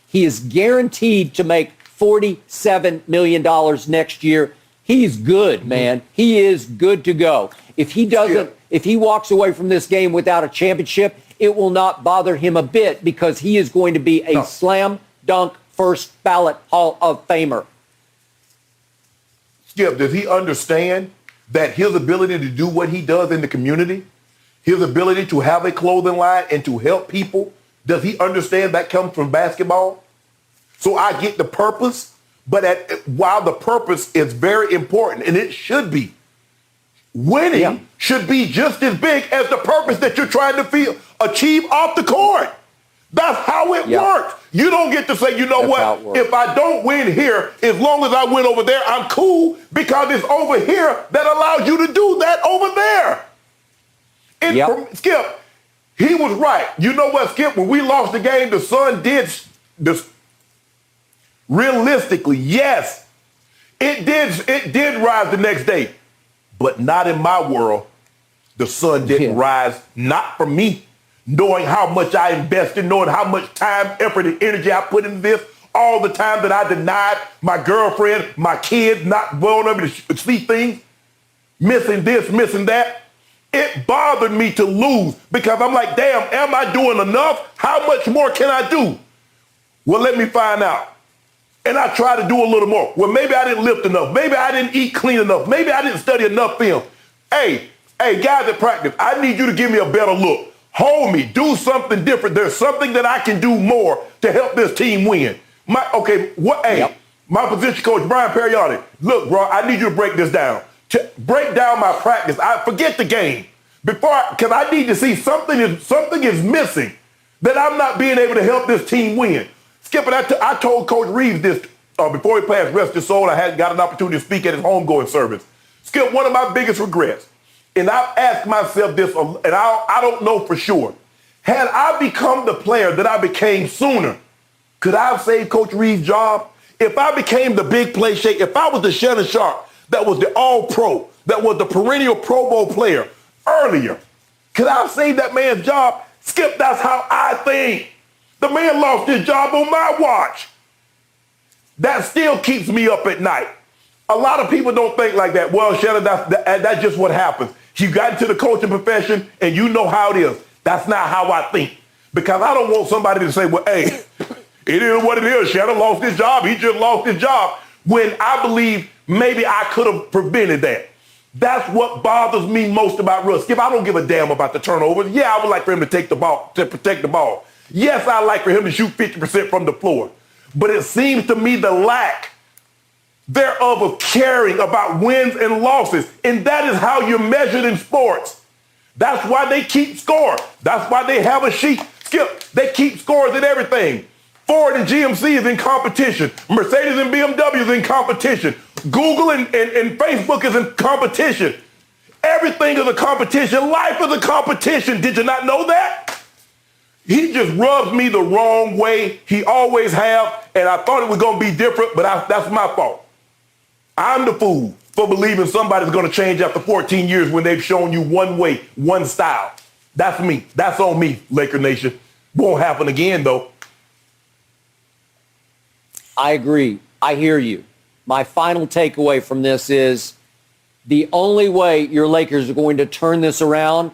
He is guaranteed to make $47 million next year. He's good, man. He is good to go. If he doesn't, if he walks away from this game without a championship, it will not bother him a bit because he is going to be a slam dunk first ballot Hall of Famer. Skip, does he understand that his ability to do what he does in the community, his ability to have a clothing line and to help people, does he understand that comes from basketball? So I get the purpose. But while the purpose is very important, and it should be, Winning should be just as big as the purpose that you're trying to achieve off the court. That's how it works. You don't get to say, you know what, if I don't win here, as long as I win over there, I'm cool, because it's over here that allows you to do that over there. And Skip, he was right. You know what, Skip, when we lost the game, the sun did this. Realistically, yes, it did rise the next day, but not in my world. The sun didn't rise, not for me. Knowing how much I invested, knowing how much time, effort, and energy I put into this, all the time that I denied my girlfriend, my kids, not going over to see things, missing this, missing that. It bothered me to lose, because I'm like, damn, am I doing enough? How much more can I do? Well, let me find out. And I try to do a little more. Well, maybe I didn't lift enough. Maybe I didn't eat clean enough. Maybe I didn't study enough film. Hey, guys at practice, I need you to give me a better look. Hold me. Do something different. There's something that I can do more to help this team win. My position coach, Brian Perriani, look, bro, I need you to break this down. To break down my practice. I forget the game. Because I need to see something is missing that I'm not being able to help this team win. Skip, and I told Coach Reeves this before he passed, rest his soul. I had got an opportunity to speak at his homegoing service. Skip, one of my biggest regrets, and I've asked myself this, and I don't know for sure, had I become the player that I became sooner, could I have saved Coach Reeves' job? If I became the big play shake, if I was the Shannon Sharpe that was the all-pro, that was the perennial Pro Bowl player earlier, could I have saved that man's job? Skip, that's how I think. The man lost his job on my watch. That still keeps me up at night. A lot of people don't think like that. Well, Shannon, that's just what happens. You got into the coaching profession and you know how it is. That's not how I think. Because I don't want somebody to say, well, hey, it is what it is. Shannon lost his job. He just lost his job. When I believe maybe I could have prevented that. That's what bothers me most about Russ. Skip, I don't give a damn about the turnovers. Yeah, I would like for him to take the ball, to protect the ball. Yes, I'd like for him to shoot 50% from the floor. But it seems to me the lack thereof of caring about wins and losses. And that is how you're measured in sports. That's why they keep score. That's why they have a sheet. Skip, they keep scores in everything. Ford and GMC is in competition. Mercedes and BMW is in competition. Google and Facebook is in competition. Everything is a competition. Life is a competition. Did you not know that? He just rubs me the wrong way. He always have, and I thought it was going to be different, but that's my fault. I'm the fool for believing somebody's going to change after 14 years when they've shown you one way, one style. That's me. That's on me, Laker Nation. Won't happen again, though. I agree. I hear you. My final takeaway from this is the only way your Lakers are going to turn this around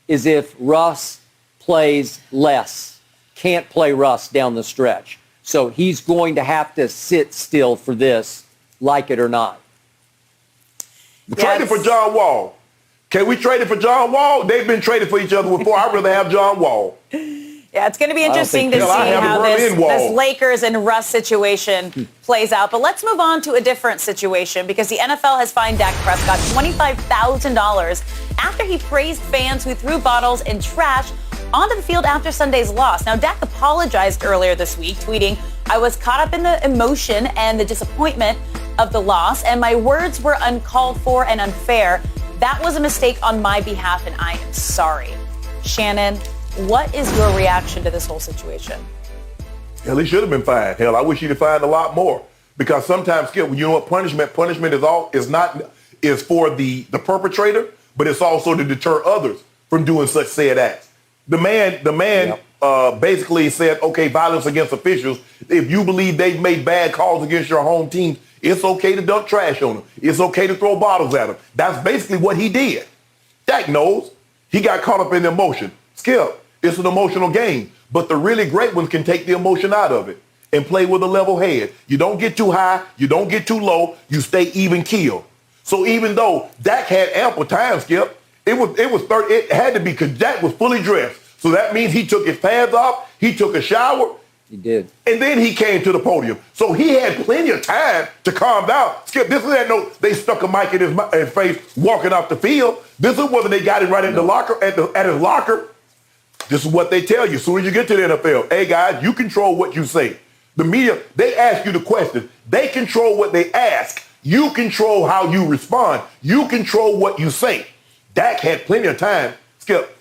is if Russ plays less, can't play Russ down the stretch. So he's going to have to sit still for this, like it or not. Traded for John Wall. Can we trade it for John Wall? They've been traded for each other before. I'd rather have John Wall. Yeah, it's going to be interesting to see how this Lakers and Russ situation plays out. But let's move on to a different situation, because the NFL has fined Dak Prescott $25,000 after he praised fans who threw bottles and trash onto the field after Sunday's loss. Now, Dak apologized earlier this week, tweeting, "I was caught up in the emotion and the disappointment of the loss, and my words were uncalled for and unfair. That was a mistake on my behalf, and I am sorry." Shannon, what is your reaction to this whole situation? Hell, he should have been fined. Hell, I wish he'd have fined a lot more. Because sometimes, Skip, you know what, punishment is for the perpetrator, but it's also to deter others from doing such said acts. The man basically said, okay, violence against officials. If you believe they've made bad calls against your home team, it's okay to dump trash on them. It's okay to throw bottles at them. That's basically what he did. Dak knows. He got caught up in the emotion. Skip, it's an emotional game, but the really great ones can take the emotion out of it and play with a level head. You don't get too high. You don't get too low. You stay even keel. So even though Dak had ample time, Skip, it had to be because Dak was fully dressed. So that means he took his pads off. He took a shower. He did. And then he came to the podium. So he had plenty of time to calm down. Skip, this is they stuck a mic in his face walking off the field. This is whether they got him right in the locker, at his locker. This is what they tell you as soon as you get to the NFL. Hey, guys, you control what you say. The media, they ask you the question. They control what they ask. You control how you respond. You control what you say. Dak had plenty of time, Skip.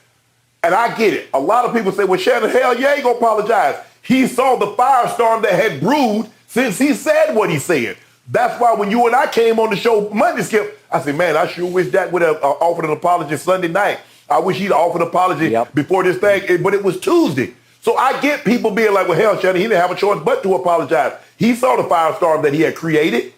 And I get it. A lot of people say, well, Shannon, hell yeah, he gonna apologize. He saw the firestorm that had brewed since he said what he said. That's why when you and I came on the show Monday, Skip, I said, man, I sure wish Dak would have offered an apology Sunday night. I wish he'd offered an apology before this thing, but it was Tuesday. So I get people being like, well, hell, Shannon, he didn't have a choice but to apologize. He saw the firestorm that he had created.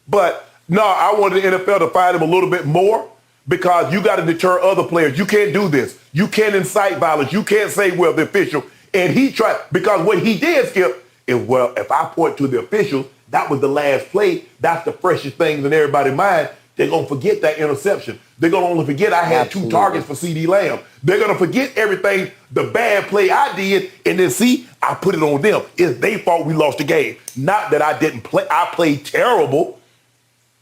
But no, I wanted the NFL to find him a little bit more because you got to deter other players. You can't do this. You can't incite violence. You can't say, well, the official. And he tried, because what he did, Skip, is, well, if I point to the officials, that was the last play. That's the freshest things in everybody's mind. They're going to forget that interception. They're going to only forget I had 2 targets for C.D. Lamb. They're going to forget everything, the bad play I did, and then see, I put it on them. It's their fault we lost the game. Not that I didn't play. I played terrible.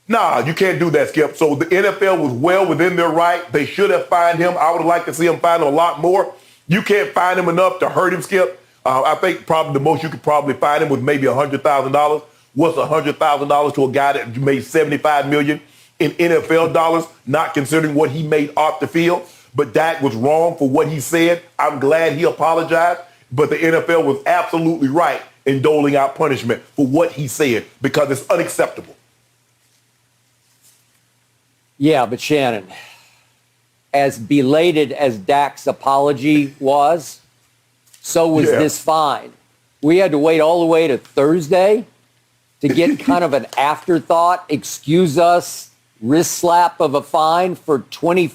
Nah, you can't do that, Skip. So the NFL was well within their right. They should have fined him. I would like to see him fine him a lot more. You can't fine him enough to hurt him, Skip. I think probably the most you could probably fine him was maybe $100,000. What's $100,000 to a guy that made $75 million in NFL dollars, not considering what he made off the field? But Dak was wrong for what he said. I'm glad he apologized. But the NFL was absolutely right in doling out punishment for what he said because it's unacceptable. Yeah, but Shannon, as belated as Dak's apology was, so was this fine. We had to wait all the way to Thursday to get kind of an afterthought, excuse us, wrist slap of a fine for measly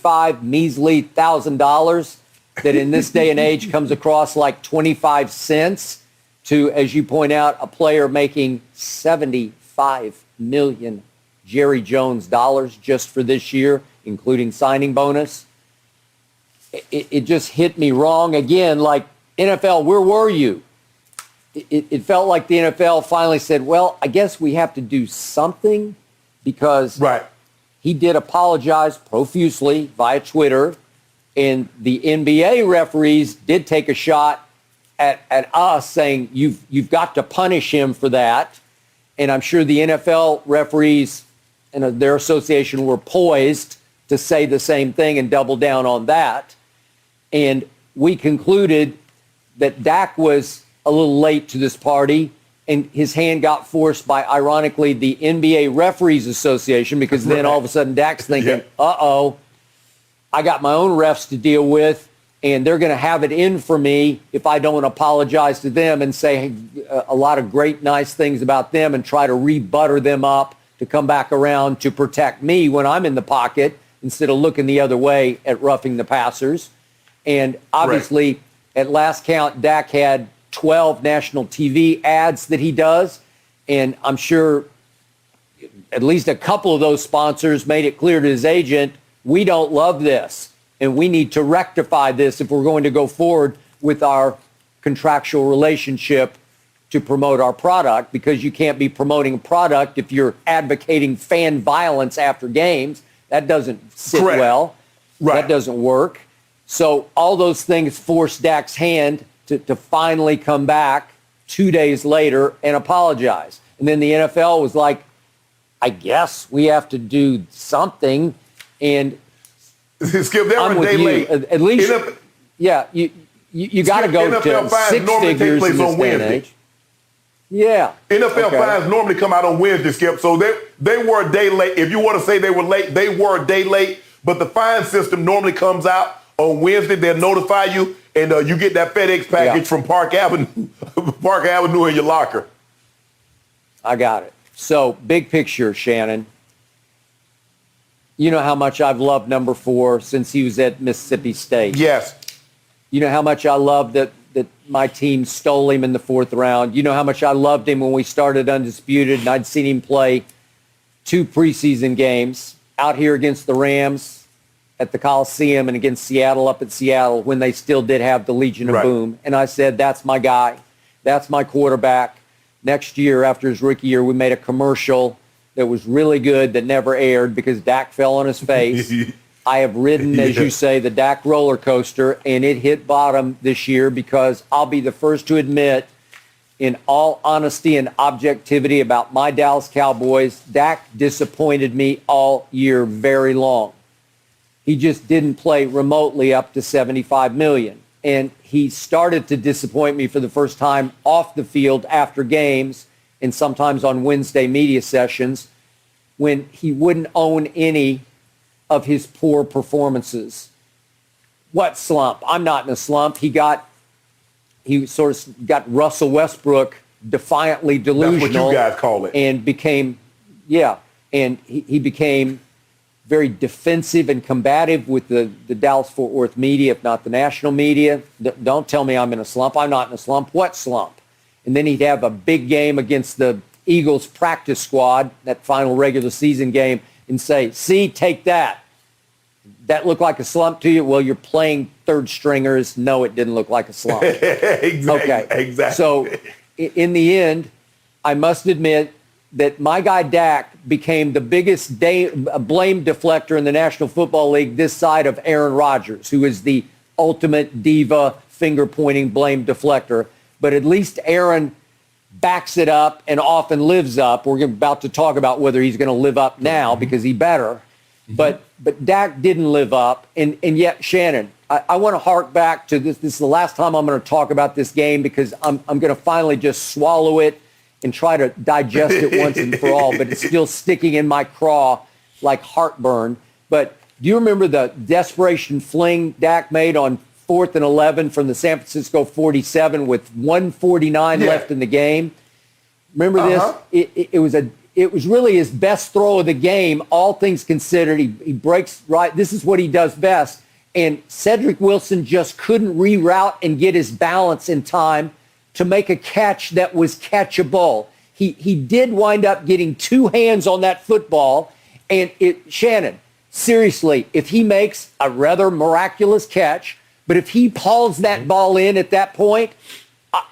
$1,000 that in this day and age comes across like 25 cents to, as you point out, a player making $75 million Jerry Jones dollars just for this year, including signing bonus. It just hit me wrong again. Like, NFL, where were you? It felt like the NFL finally said, well, I guess we have to do something because he did apologize profusely via Twitter, and the NBA referees did take a shot at us saying, you've got to punish him for that. And I'm sure the NFL referees and their association were poised to say the same thing and double down on that. And we concluded that Dak was a little late to this party, and his hand got forced by, ironically, the NBA Referees Association, because then all of a sudden Dak's thinking, uh-oh, I got my own refs to deal with, and they're going to have it in for me if I don't apologize to them and say a lot of great, nice things about them and try to re-butter them up to come back around to protect me when I'm in the pocket instead of looking the other way at roughing the passers. And obviously, at last count, Dak had 12 national TV ads that he does. And I'm sure at least a couple of those sponsors made it clear to his agent, we don't love this. And we need to rectify this if we're going to go forward with our contractual relationship to promote our product, because you can't be promoting a product if you're advocating fan violence after games. That doesn't sit well. That doesn't work. So all those things forced Dak's hand to finally come back 2 days later and apologize. And then the NFL was like, I guess we have to do something. And Skip, they were a day late. At least, you got to go to six figures in this day and age. Yeah. NFL fines normally come out on Wednesday, Skip. So they were a day late. If you want to say they were late, they were a day late. But the fine system normally comes out on Wednesday. They'll notify you, and you get that FedEx package from Park Avenue in your locker. I got it. So, big picture, Shannon. You know how much I've loved number 4 since he was at Mississippi State. Yes. You know how much I love that my team stole him in the 4th round. You know how much I loved him when we started Undisputed, and I'd seen him play 2 preseason games out here against the Rams at the Coliseum and against Seattle up at Seattle when they still did have the Legion of Boom. And I said, that's my guy. That's my quarterback. Next year, after his rookie year, we made a commercial that was really good that never aired because Dak fell on his face. I have ridden, as you say, the Dak roller coaster, and it hit bottom this year because I'll be the first to admit, in all honesty and objectivity about my Dallas Cowboys, Dak disappointed me all year very long. He just didn't play remotely up to $75 million. And he started to disappoint me for the first time off the field after games and sometimes on Wednesday media sessions when he wouldn't own any of his poor performances. What slump? I'm not in a slump. He sort of got Russell Westbrook defiantly delusional. That's what you guys call it. And became, and he became very defensive and combative with the Dallas-Fort Worth media, if not the national media. Don't tell me I'm in a slump. I'm not in a slump. What slump? And then he'd have a big game against the Eagles practice squad, that final regular season game, and say, see, take that. That looked like a slump to you? Well, you're playing third stringers. No, it didn't look like a slump. Exactly. So in the end, I must admit that my guy Dak became the biggest blame deflector in the National Football League this side of Aaron Rodgers, who is the ultimate diva finger-pointing blame deflector. But at least Aaron backs it up and often lives up. We're about to talk about whether he's going to live up now because he better. But Dak didn't live up. And yet, Shannon, I want to hark back to this. This is the last time I'm going to talk about this game because I'm going to finally just swallow it and try to digest it once and for all, but it's still sticking in my craw like heartburn. But do you remember the desperation fling Dak made on 4th and 11 from the San Francisco 47 with 1:49 left in the game? Remember this? It was really his best throw of the game, all things considered. He breaks right. This is what he does best. And Cedric Wilson just couldn't reroute and get his balance in time to make a catch that was catchable. He did wind up getting two hands on that football. And Shannon, seriously, if he makes a rather miraculous catch, but if he pulls that ball in at that point,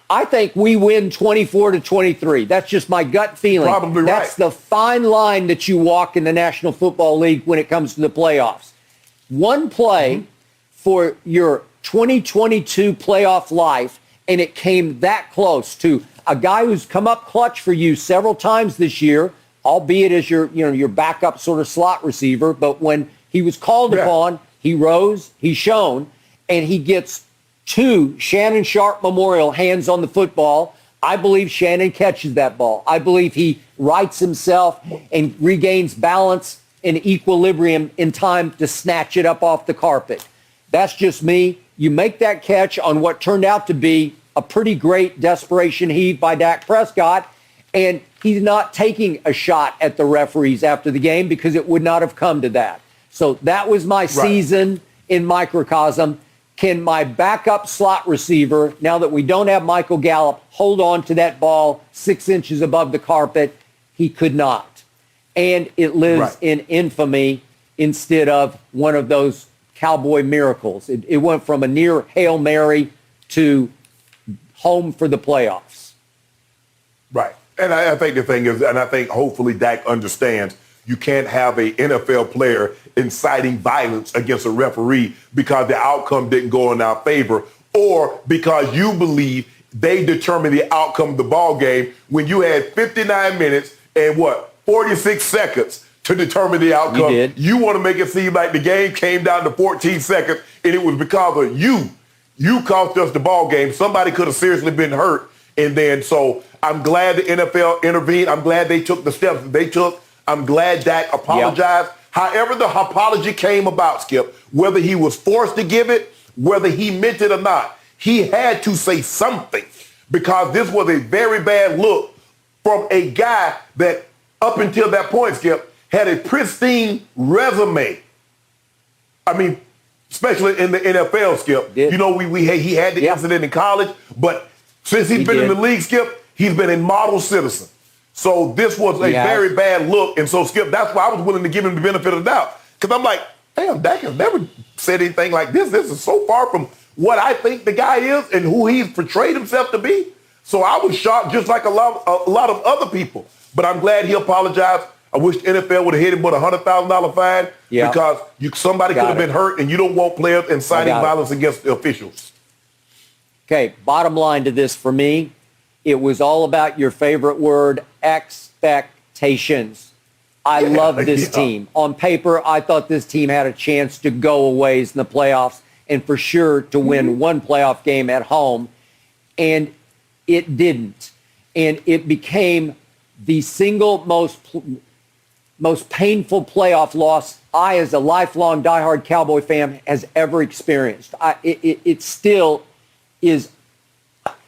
I think we win 24-23. That's just my gut feeling. Probably right. That's the fine line that you walk in the National Football League when it comes to the playoffs. One play for your 2022 playoff life, and it came that close to a guy who's come up clutch for you several times this year, albeit as your backup sort of slot receiver. But when he was called upon, he rose, he shone, and he gets two Shannon Sharpe Memorial hands on the football. I believe Shannon catches that ball. I believe he rights himself and regains balance and equilibrium in time to snatch it up off the carpet. That's just me. You make that catch on what turned out to be a pretty great desperation heave by Dak Prescott, and he's not taking a shot at the referees after the game because it would not have come to that. So that was my season in microcosm. Can my backup slot receiver, now that we don't have Michael Gallup, hold on to that ball 6 inches above the carpet? He could not. And it lives in infamy instead of one of those Cowboy miracles. It went from a near Hail Mary to home for the playoffs. Right. And I think the thing is, and I think hopefully Dak understands, you can't have an NFL player inciting violence against a referee because the outcome didn't go in our favor or because you believe they determined the outcome of the ball game when you had 59 minutes and 46 seconds to determine the outcome. You want to make it seem like the game came down to 14 seconds and it was because of you. You cost us the ball game. Somebody could have seriously been hurt. And then so I'm glad the NFL intervened. I'm glad they took the steps they took. I'm glad Dak apologized. Yep. However the apology came about, Skip, whether he was forced to give it, whether he meant it or not, he had to say something because this was a very bad look from a guy that up until that point, Skip, had a pristine resume. I mean, especially in the NFL, Skip. You know, he had the incident in college, but since he's been in the league, Skip, he's been a model citizen. So this was a very bad look. And so, Skip, that's why I was willing to give him the benefit of the doubt. Because I'm like, damn, Dak has never said anything like this. This is so far from what I think the guy is and who he's portrayed himself to be. So I was shocked, just like a lot of other people. But I'm glad he apologized. I wish the NFL would have hit him with a $100,000 fine because somebody could have been hurt, and you don't want players inciting violence against the officials. Okay, bottom line to this for me, it was all about your favorite word, expectations. I love this team. On paper, I thought this team had a chance to go a ways in the playoffs and for sure to win one playoff game at home, and it didn't. And it became the single most painful playoff loss I, as a lifelong diehard Cowboy fan, has ever experienced. It still is.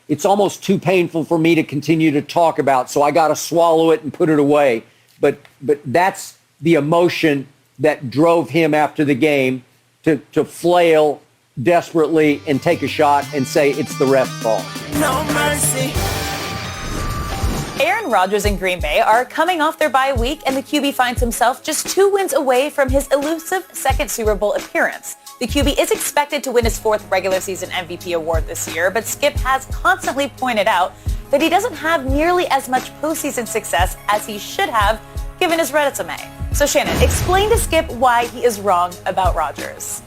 It's almost too painful for me to continue to talk about, so I got to swallow it and put it away. But that's the emotion that drove him after the game to flail desperately and take a shot and say it's the ref's fault. No mercy. Aaron Rodgers and Green Bay are coming off their bye week, and the QB finds himself just 2 wins away from his elusive second Super Bowl appearance. The QB is expected to win his 4th regular season MVP award this year, but Skip has constantly pointed out that he doesn't have nearly as much postseason success as he should have, given his resume. So Shannon, explain to Skip why he is wrong about Rodgers.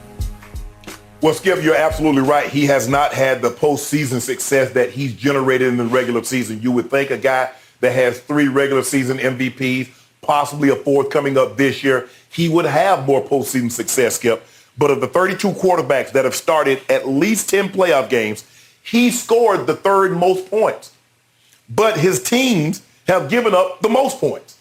Well, Skip, you're absolutely right. He has not had the postseason success that he's generated in the regular season. You would think a guy that has 3 regular season MVPs, possibly a 4th coming up this year, he would have more postseason success, Skip. But of the 32 quarterbacks that have started at least 10 playoff games, he scored the 3rd most points. But his teams have given up the most points.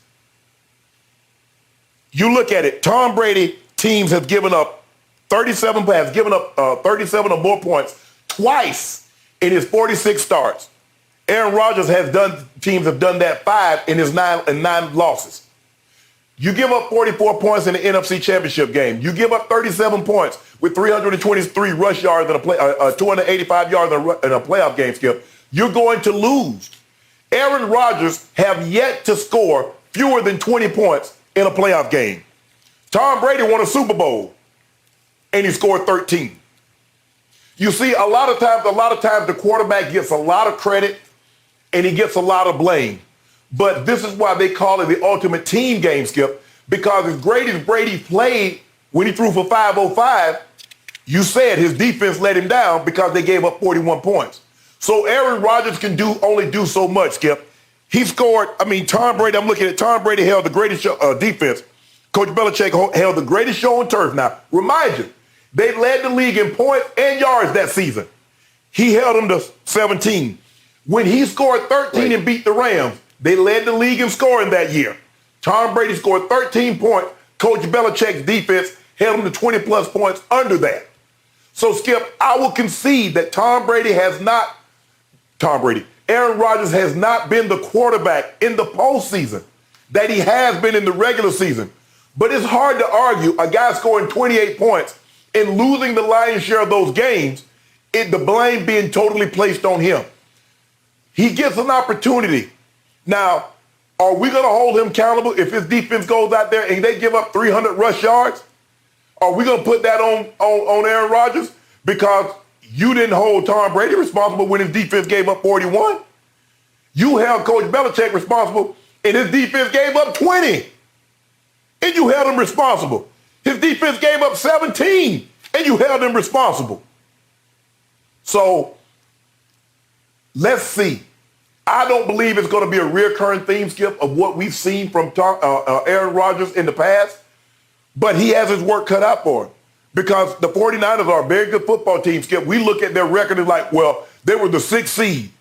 You look at it, Tom Brady teams have given up 37 or more points twice in his 46 starts. Aaron Rodgers teams have done that 5 in his 9 losses. You give up 44 points in the NFC Championship game. You give up 37 points with 323 rush yards and 285 yards in a playoff game, Skip. You're going to lose. Aaron Rodgers have yet to score fewer than 20 points in a playoff game. Tom Brady won a Super Bowl, and he scored 13. You see, a lot of times the quarterback gets a lot of credit, and he gets a lot of blame. But this is why they call it the ultimate team game, Skip, because as great as Brady played when he threw for 505, you said his defense let him down because they gave up 41 points. So Aaron Rodgers can only do so much, Skip. Tom Brady, I'm looking at Tom Brady held the greatest defense. Coach Belichick held the greatest show on turf. Now, remind you, they led the league in points and yards that season. He held them to 17. When he scored 13 and beat the Rams, they led the league in scoring that year. Tom Brady scored 13 points. Coach Belichick's defense held him to 20-plus points under that. So, Skip, I will concede that Aaron Rodgers has not been the quarterback in the postseason that he has been in the regular season. But it's hard to argue a guy scoring 28 points and losing the lion's share of those games, the blame being totally placed on him. He gets an opportunity. Now, are we going to hold him accountable if his defense goes out there and they give up 300 rush yards? Are we going to put that on Aaron Rodgers? Because you didn't hold Tom Brady responsible when his defense gave up 41. You held Coach Belichick responsible and his defense gave up 20. And you held him responsible. His defense gave up 17 and you held him responsible. So, let's see. I don't believe it's going to be a recurring theme, Skip, of what we've seen from Aaron Rodgers in the past, but he has his work cut out for him because the 49ers are a very good football team, Skip. We look at their record and like, well, they were the 6th seed.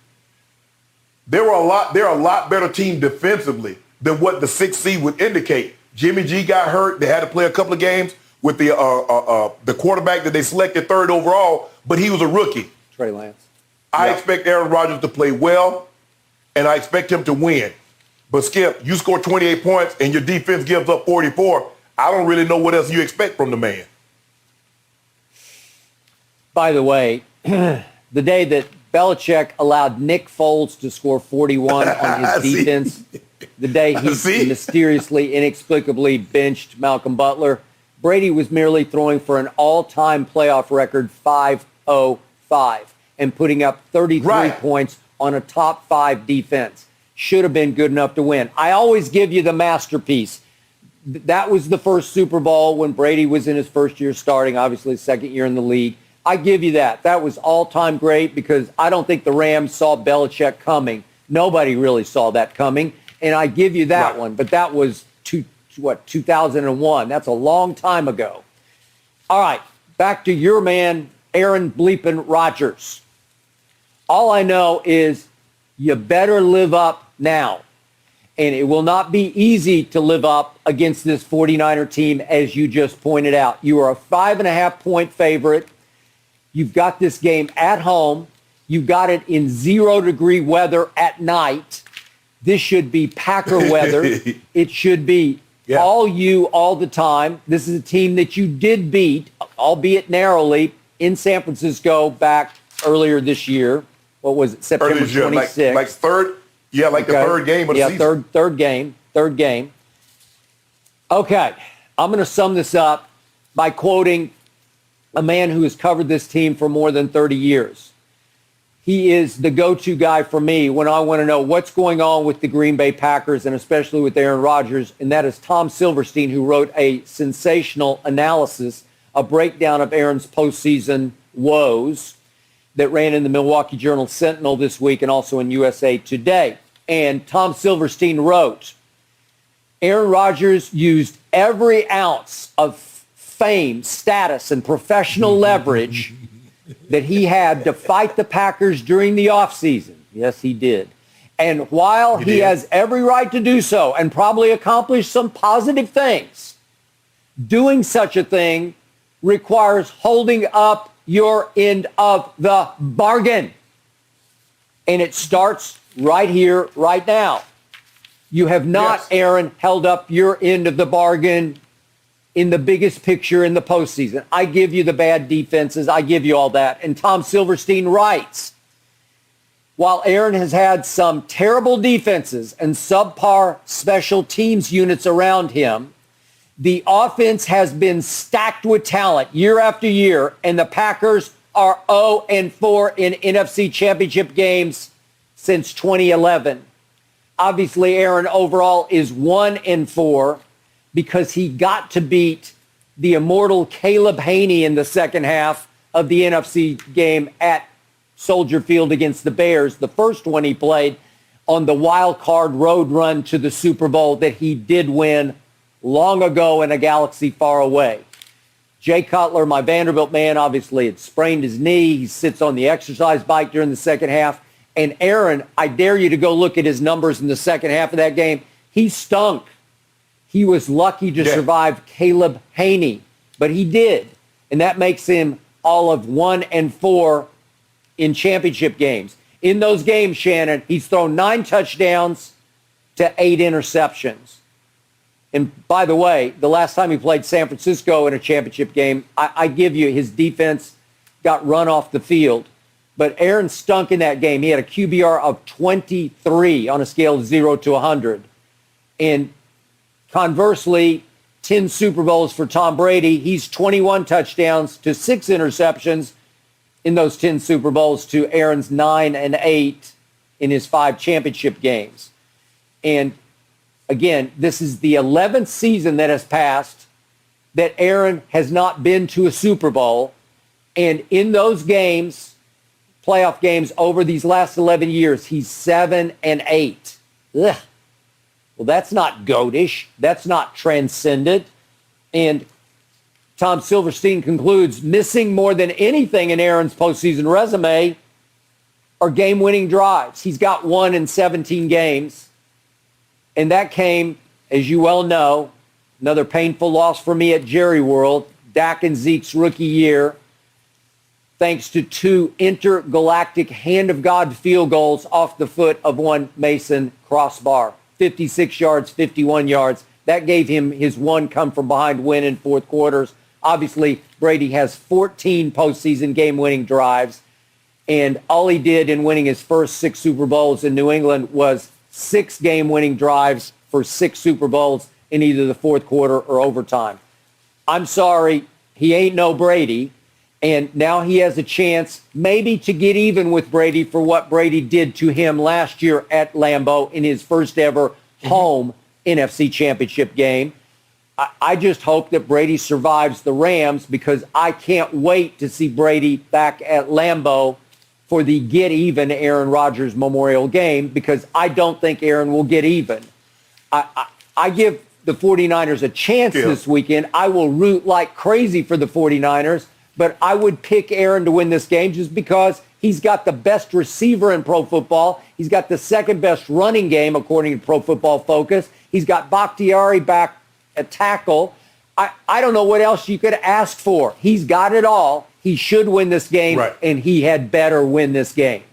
They're a lot better team defensively than what the 6th seed would indicate. Jimmy G got hurt. They had to play a couple of games with the quarterback that they selected 3rd overall, but he was a rookie. Trey Lance. I expect Aaron Rodgers to play well, and I expect him to win. But, Skip, you score 28 points and your defense gives up 44. I don't really know what else you expect from the man. By the way, the day that Belichick allowed Nick Foles to score 41 on his defense, the day he mysteriously, inexplicably benched Malcolm Butler, Brady was merely throwing for an all-time playoff record 505 and putting up 33 points on a top 5 defense. Should have been good enough to win. I always give you the masterpiece. That was the first Super Bowl when Brady was in his first year starting, obviously his second year in the league. I give you that. That was all-time great because I don't think the Rams saw Belichick coming. Nobody really saw that coming, and I give you that one. But that was 2001. That's a long time ago. All right, back to your man, Aaron bleeping Rodgers. All I know is you better live up now. And it will not be easy to live up against this 49er team, as you just pointed out. You are a 5.5-point favorite. You've got this game at home. You've got it in 0-degree weather at night. This should be Packer weather. It should be all you all the time. This is a team that you did beat, albeit narrowly, in San Francisco back earlier this year. What was it, September 26th? Like third? Yeah, the third game of the season. Third game. Okay, I'm going to sum this up by quoting a man who has covered this team for more than 30 years. He is the go-to guy for me when I want to know what's going on with the Green Bay Packers and especially with Aaron Rodgers, and that is Tom Silverstein, who wrote a sensational analysis, a breakdown of Aaron's postseason woes that ran in the Milwaukee Journal-Sentinel this week and also in USA Today. And Tom Silverstein wrote, Aaron Rodgers used every ounce of fame, status, and professional leverage that he had to fight the Packers during the offseason. Yes, he did. And while he has every right to do so and probably accomplish some positive things, doing such a thing requires holding up your end of the bargain. And it starts right here, right now. You have not, Aaron, held up your end of the bargain in the biggest picture in the postseason. I give you the bad defenses. I give you all that. And Tom Silverstein writes, while Aaron has had some terrible defenses and subpar special teams units around him, the offense has been stacked with talent year after year, and the Packers are 0-4 in NFC Championship games since 2011. Obviously, Aaron overall is 1-4 because he got to beat the immortal Caleb Haney in the second half of the NFC game at Soldier Field against the Bears, the first one he played on the wild card road run to the Super Bowl that he did win long ago in a galaxy far away. Jay Cutler, my Vanderbilt man, obviously had sprained his knee. He sits on the exercise bike during the second half. And Aaron, I dare you to go look at his numbers in the second half of that game. He stunk. He was lucky to survive Caleb Haney, but he did. And that makes him all of 1-4 in championship games. In those games, Shannon, he's thrown 9 touchdowns to 8 interceptions. And by the way, the last time he played San Francisco in a championship game, I give you his defense got run off the field. But Aaron stunk in that game. He had a QBR of 23 on a scale of 0 to 100. And conversely, 10 Super Bowls for Tom Brady. He's 21 touchdowns to 6 interceptions in those 10 Super Bowls to Aaron's 9-8 in his 5 championship games. And again, this is the 11th season that has passed that Aaron has not been to a Super Bowl. And in those games, playoff games over these last 11 years, he's 7-8. Ugh. Well, that's not goatish. That's not transcendent. And Tom Silverstein concludes, missing more than anything in Aaron's postseason resume are game-winning drives. He's got 1 in 17 games. And that came, as you well know, another painful loss for me at Jerry World, Dak and Zeke's rookie year, thanks to 2 intergalactic hand-of-God field goals off the foot of one Mason Crossbar. 56 yards, 51 yards. That gave him his one come-from-behind win in fourth quarters. Obviously, Brady has 14 postseason game-winning drives, and all he did in winning his first 6 Super Bowls in New England was 6 game-winning drives for 6 Super Bowls in either the fourth quarter or overtime. I'm sorry, he ain't no Brady. And now he has a chance maybe to get even with Brady for what Brady did to him last year at Lambeau in his first ever home NFC Championship game. I just hope that Brady survives the Rams, because I can't wait to see Brady back at Lambeau for the get even Aaron Rodgers Memorial game, because I don't think Aaron will get even. I give the 49ers a chance this weekend. I will root like crazy for the 49ers, but I would pick Aaron to win this game just because he's got the best receiver in Pro Football. He's got the second best running game, according to Pro Football Focus. He's got Bakhtiari back at tackle. I don't know what else you could ask for. He's got it all. He should win this game, and he had better win this game.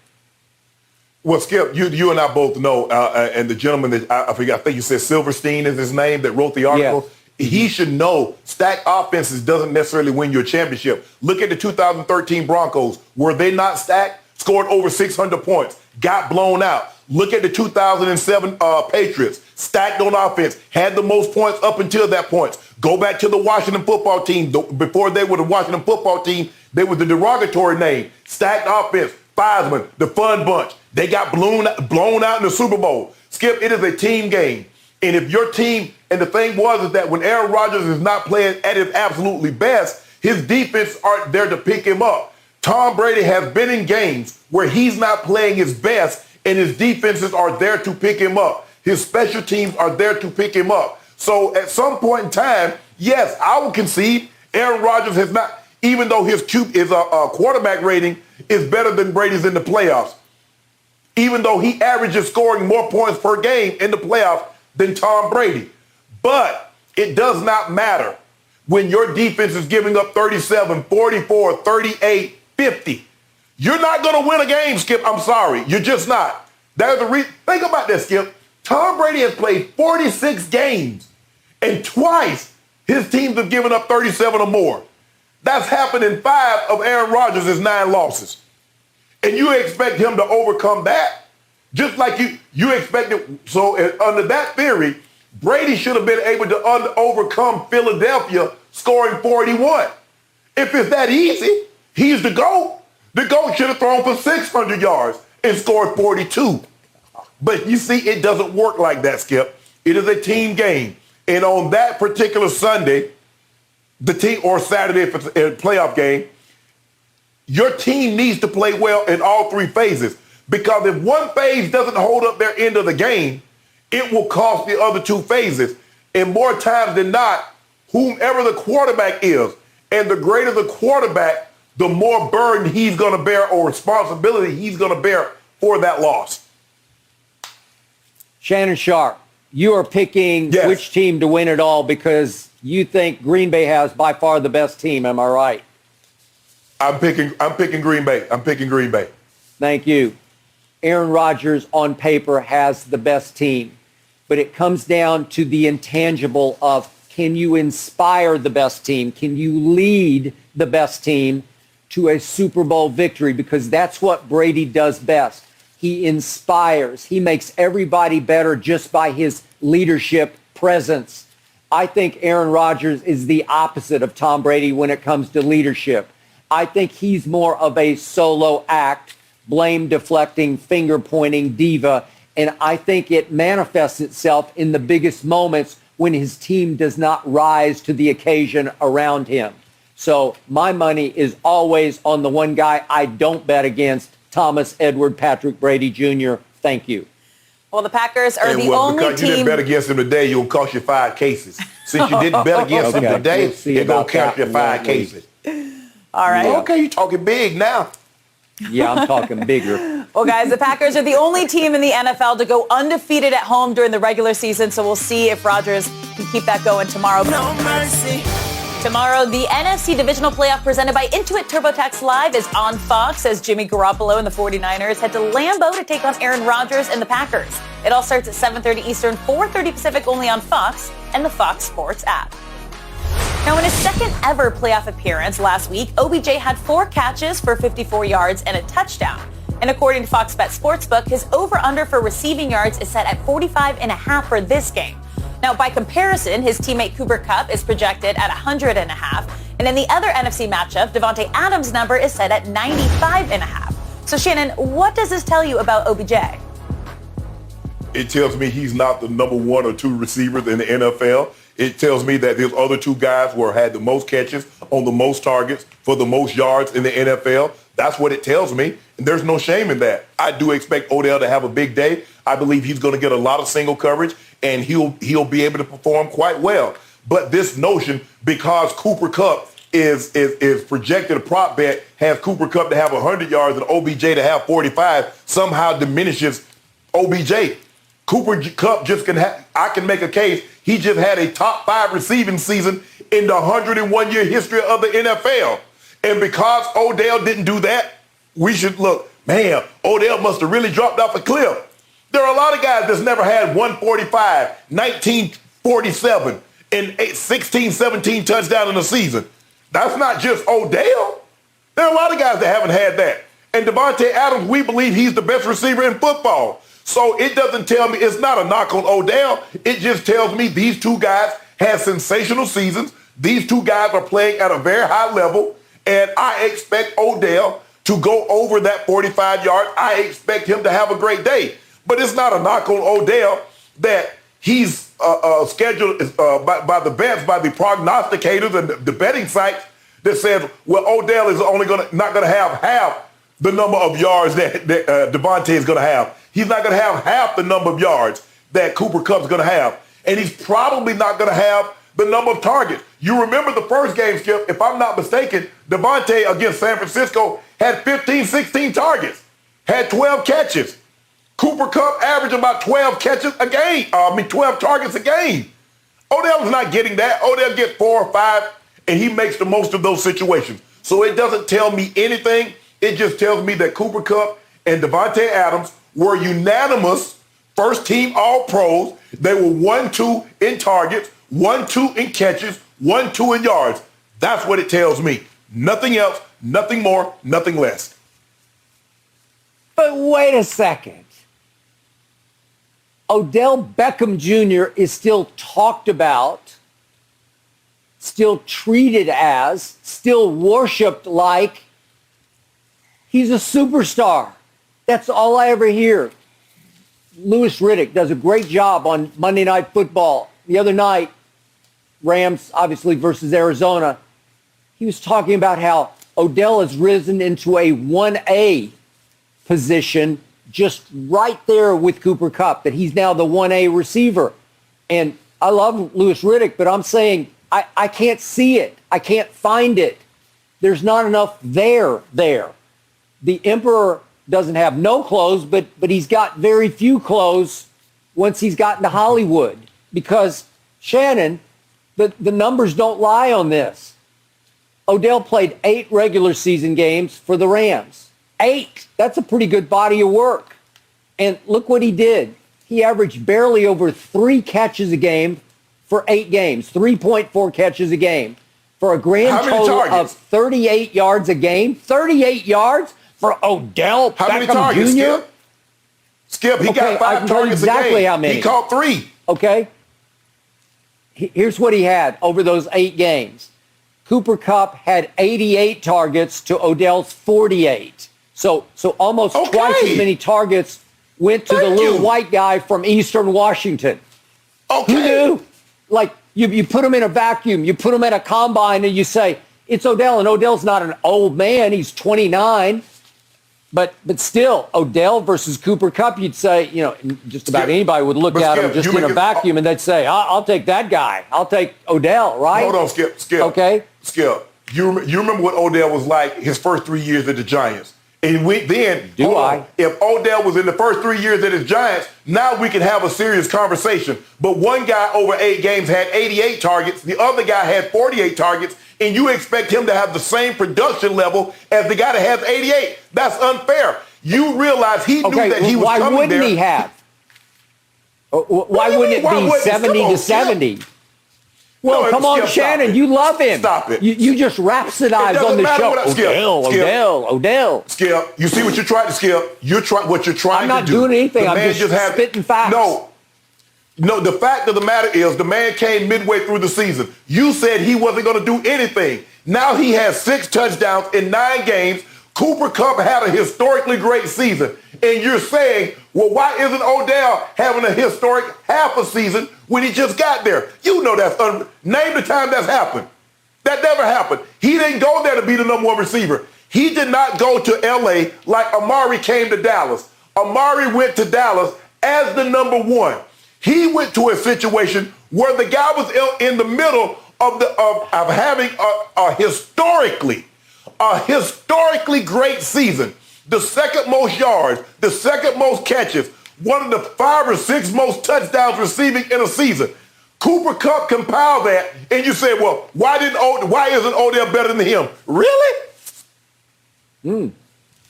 Well, Skip, you and I both know, and the gentleman that I forget, I think you said Silverstein is his name, that wrote the article. Yes. He should know stacked offenses doesn't necessarily win you a championship. Look at the 2013 Broncos. Were they not stacked? Scored over 600 points. Got blown out. Look at the 2007 Patriots. Stacked on offense. Had the most points up until that point. Go back to the Washington football team. Before they were the Washington football team, they were the derogatory name. Stacked offense. Theismann, the fun bunch. They got blown out in the Super Bowl. Skip, it is a team game. And if your team, and the thing is that when Aaron Rodgers is not playing at his absolutely best, his defense aren't there to pick him up. Tom Brady has been in games where he's not playing his best, and his defenses are there to pick him up. His special teams are there to pick him up. So at some point in time, yes, I will concede Aaron Rodgers has not, even though his quarterback rating is better than Brady's in the playoffs, even though he averages scoring more points per game in the playoffs than Tom Brady. But it does not matter when your defense is giving up 37, 44, 38, 50. You're not going to win a game, Skip. I'm sorry. You're just not. There's the reason. Think about this, Skip. Tom Brady has played 46 games, and twice his teams have given up 37 or more. That's happened in 5 of Aaron Rodgers' 9 losses. And you expect him to overcome that? Just like you expected. So under that theory, Brady should have been able to overcome Philadelphia scoring 41. If it's that easy, he's the GOAT. The GOAT should have thrown for 600 yards and scored 42. But you see, it doesn't work like that, Skip. It is a team game. And on that particular Sunday, or Saturday if it's a playoff game, your team needs to play well in all 3 phases. Because if one phase doesn't hold up their end of the game, it will cost the other 2 phases. And more times than not, whomever the quarterback is, and the greater the quarterback, the more burden he's going to bear or responsibility he's going to bear for that loss. Shannon Sharpe, you are picking which team to win it all because you think Green Bay has by far the best team. Am I right? I'm picking Green Bay. I'm picking Green Bay. Thank you. Aaron Rodgers on paper has the best team, but it comes down to the intangible of, can you inspire the best team? Can you lead the best team to a Super Bowl victory? Because that's what Brady does best. He inspires. He makes everybody better just by his leadership presence. I think Aaron Rodgers is the opposite of Tom Brady when it comes to leadership. I think he's more of a solo act, blame-deflecting, finger-pointing diva, and I think it manifests itself in the biggest moments when his team does not rise to the occasion around him. So my money is always on the one guy I don't bet against, Thomas Edward Patrick Brady Jr. Thank you. Well, the Packers are the only team. Because you didn't bet against him today, you'll cost you 5 cases. Since you didn't bet against him today, it's going to cost you 5 cases. All right. Yeah. Okay, you're talking big now. Yeah, I'm talking bigger. Well, guys, the Packers are the only team in the NFL to go undefeated at home during the regular season, so we'll see if Rodgers can keep that going tomorrow. No mercy. Tomorrow, the NFC Divisional Playoff presented by Intuit TurboTax Live is on Fox as Jimmy Garoppolo and the 49ers head to Lambeau to take on Aaron Rodgers and the Packers. It all starts at 7:30 Eastern, 4:30 Pacific only on Fox and the Fox Sports app. Now, in his second ever playoff appearance last week, OBJ had 4 catches for 54 yards and a touchdown. And according to Fox Bet Sportsbook, his over-under for receiving yards is set at 45.5 for this game. Now, by comparison, his teammate Cooper Kupp is projected at 100.5, And in the other NFC matchup, Davante Adams' number is set at 95.5. So Shannon, what does this tell you about OBJ? It tells me he's not the number 1 or 2 receivers in the NFL. It tells me that those other 2 guys had the most catches on the most targets for the most yards in the NFL. That's what it tells me, and there's no shame in that. I do expect Odell to have a big day. I believe he's going to get a lot of single coverage, and he'll be able to perform quite well. But this notion, because Cooper Kupp is projected, a prop bet has Cooper Kupp to have 100 yards and OBJ to have 45, somehow diminishes OBJ. Cooper Kupp I can make a case, he just had a top 5 receiving season in the 101-year history of the NFL. And because Odell didn't do that, we should look, man, Odell must have really dropped off a cliff. There are a lot of guys that's never had 145, 1947, and 16, 17 touchdowns in a season. That's not just Odell. There are a lot of guys that haven't had that. And Davante Adams, we believe he's the best receiver in football. So it doesn't tell me, it's not a knock on Odell. It just tells me these 2 guys had sensational seasons. These 2 guys are playing at a very high level. And I expect Odell to go over that 45 yards. I expect him to have a great day. But it's not a knock on Odell that he's scheduled by the bets, by the prognosticators and the betting sites that says, well, Odell is only not going to have half the number of yards that Davante is going to have. He's not going to have half the number of yards that Cooper Kupp's going to have. And he's probably not going to have the number of targets. You remember the first game, Skip, if I'm not mistaken, Davante against San Francisco had 15, 16 targets, had 12 catches. Cooper Kupp averaged about 12 catches a game. 12 targets a game. Odell's not getting that. Odell gets 4 or 5, and he makes the most of those situations. So it doesn't tell me anything. It just tells me that Cooper Kupp and Davante Adams were unanimous first-team All-Pros. They were 1-2 in targets, 1-2 in catches, 1-2 in yards. That's what it tells me. Nothing else, nothing more, nothing less. But wait a second. Odell Beckham Jr. is still talked about, still treated as, still worshipped like he's a superstar. That's all I ever hear. Louis Riddick does a great job on Monday Night Football. The other night, Rams, obviously, versus Arizona, he was talking about how Odell has risen into a 1A position just right there with Cooper Kupp, that he's now the 1A receiver. And I love Louis Riddick, but I'm saying I can't see it. I can't find it. There's not enough there. The Emperor doesn't have no clothes, but he's got very few clothes once he's gotten to Hollywood. Because, Shannon, the numbers don't lie on this. Odell played 8 regular season games for the Rams. 8. That's a pretty good body of work. And look what he did. He averaged barely over 3 catches a game for 8 games. 3.4 catches a game. For a grand total of 38 yards a game. 38 yards for Odell Beckham How many targets, Jr.? Skip, he got 5 targets exactly a game. How many. He caught 3. Okay. Here's what he had over those 8 games. Cooper Kupp had 88 targets to Odell's 48. So almost twice as many targets went to the little white guy from Eastern Washington. Okay. Who knew? Like, you put him in a vacuum, you put him at a combine, and you say, it's Odell. And Odell's not an old man. He's 29. But still, Odell versus Cooper Kupp, you'd say, just about anybody would look at him just in a vacuum, and they'd say, I'll take that guy. I'll take Odell, right? Hold on, Skip. Okay. Skip, you remember what Odell was like his first 3 years at the Giants. And if Odell was in the first 3 years at his Giants, now we can have a serious conversation. But one guy over 8 games had 88 targets. The other guy had 48 targets. And you expect him to have the same production level as the guy that has 88. That's unfair. You realize he knew that he was coming there. Why wouldn't he have? Why wouldn't it be 70 to 70? Well, come on, Shannon. You love him. Stop it. You just rhapsodize on the show. Odell. Skip, you see what you're trying to Skip? What you're trying to do. I'm not doing anything. I'm just spitting facts. No, the fact of the matter is the man came midway through the season. You said he wasn't going to do anything. Now he has 6 touchdowns in 9 games. Cooper Kupp had a historically great season. And you're saying, well, why isn't Odell having a historic half a season when he just got there? You know that's name the time that's happened. That never happened. He didn't go there to be the number 1 receiver. He did not go to L.A. like Amari came to Dallas. Amari went to Dallas as the number 1. He went to a situation where the guy was in the middle of having a historically great season. The second most yards, the second most catches, one of the 5 or 6 most touchdowns receiving in a season. Cooper Kupp compiled that, and you say, well, why isn't Odell better than him? Really?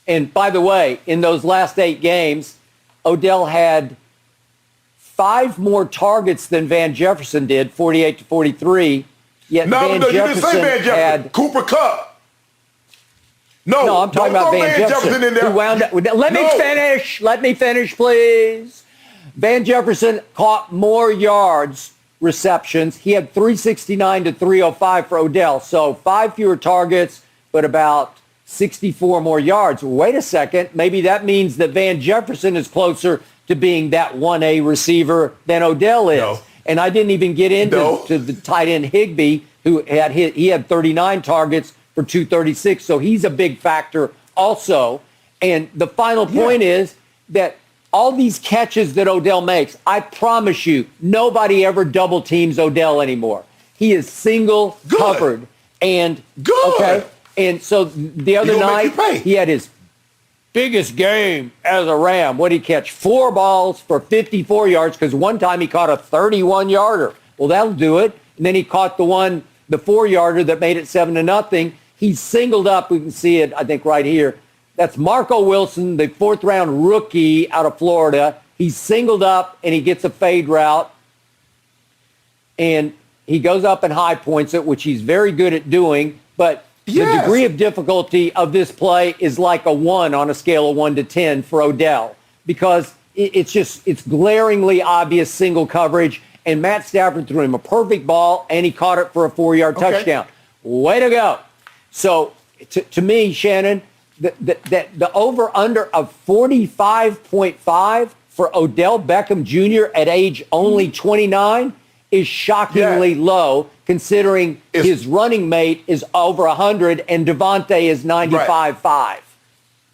And by the way, in those last 8 games, Odell had 5 more targets than Van Jefferson did, 48 to 43. Yet No, you didn't say Van Jefferson. Cooper Kupp. No, I'm talking about Van Jefferson. In there. Who wound up, let me finish, please. Van Jefferson caught more yards receptions. He had 369 to 305 for Odell. So 5 fewer targets, but about 64 more yards. Wait a second. Maybe that means that Van Jefferson is closer to being that 1A receiver than Odell is. No. And I didn't even get into to the tight end Higbee, who had 39 targets for 236. So he's a big factor also. And the final point is that all these catches that Odell makes, I promise you, nobody ever double teams Odell anymore. He is single covered. And okay. And so the other night he had his biggest game as a Ram. What did he catch? 4 balls for 54 yards because one time he caught a 31-yarder. Well, that'll do it. And then he caught the 4-yarder that made it 7-0. He singled up. We can see it, I think, right here. That's Marco Wilson, the 4th-round rookie out of Florida. He's singled up, and he gets a fade route. And he goes up and high points it, which he's very good at doing. But the degree of difficulty of this play is like a 1 on a scale of 1 to 10 for Odell because it's glaringly obvious single coverage. And Matt Stafford threw him a perfect ball, and he caught it for a 4-yard touchdown. Way to go. So to me, Shannon, the over-under of 45.5 for Odell Beckham Jr. at age only 29 is shockingly low, considering his running mate is over 100 and Devontae is 95.5.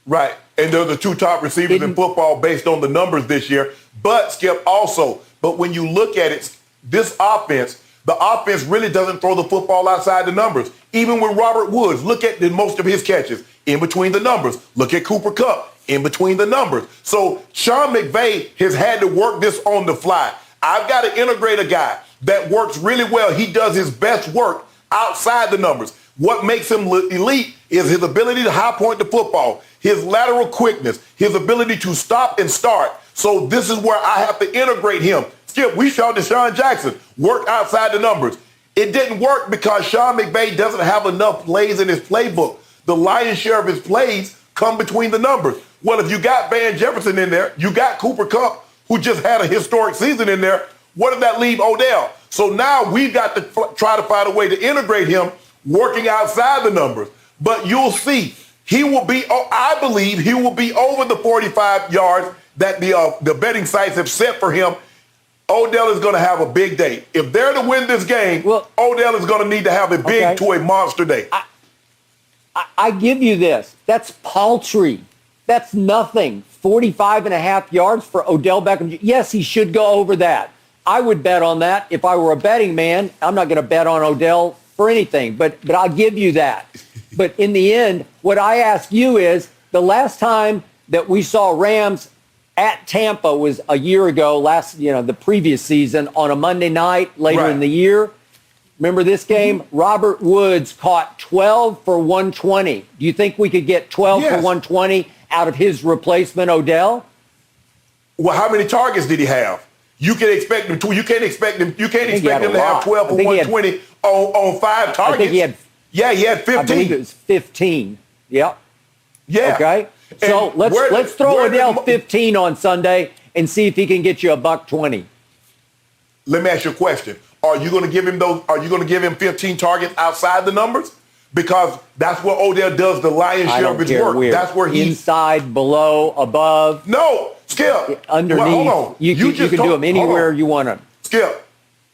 Right. And they're the 2 top receivers in football based on the numbers this year. But, Skip, but when you look at it, the offense really doesn't throw the football outside the numbers. Even with Robert Woods, look at most of his catches in between the numbers. Look at Cooper Kupp in between the numbers. So Sean McVay has had to work this on the fly. I've got to integrate a guy that works really well. He does his best work outside the numbers. What makes him elite is his ability to high point the football, his lateral quickness, his ability to stop and start. So this is where I have to integrate him. Skip, we saw Deshaun Jackson work outside the numbers. It didn't work because Sean McVay doesn't have enough plays in his playbook. The lion's share of his plays come between the numbers. Well, if you got Van Jefferson in there, you got Cooper Kupp, who just had a historic season in there, what did that leave Odell? So now we've got to try to find a way to integrate him working outside the numbers. But you'll see, I believe he will be over the 45 yards that the betting sites have set for him. Odell is going to have a big day. If they're to win this game, Odell is going to need to have a big to a monster day. I give you this. That's paltry. That's nothing. 45.5 yards for Odell Beckham. Yes, he should go over that. I would bet on that if I were a betting man. I'm not going to bet on Odell for anything, but I'll give you that. But in the end, what I ask you is the last time that we saw Rams at Tampa was a year ago, the previous season on a Monday night later in the year. Remember this game? Robert Woods caught 12 for 120. Do you think we could get 12 for 120 out of his replacement, Odell? Well, how many targets did he have? You can expect him to. You can't expect him to have 12 for 120 on 5 targets. I think he had. Yeah, he had 15. I believe it was 15. Yep. Yeah. Okay. So let's throw Odell 15 on Sunday and see if he can get you $120. Let me ask you a question. Are you going to give him 15 targets outside the numbers? because that's where Odell does the lion's share of his work. That's where he's inside, below, above. No, Skip. Underneath. Well, hold on. You can do them anywhere you want them. Skip,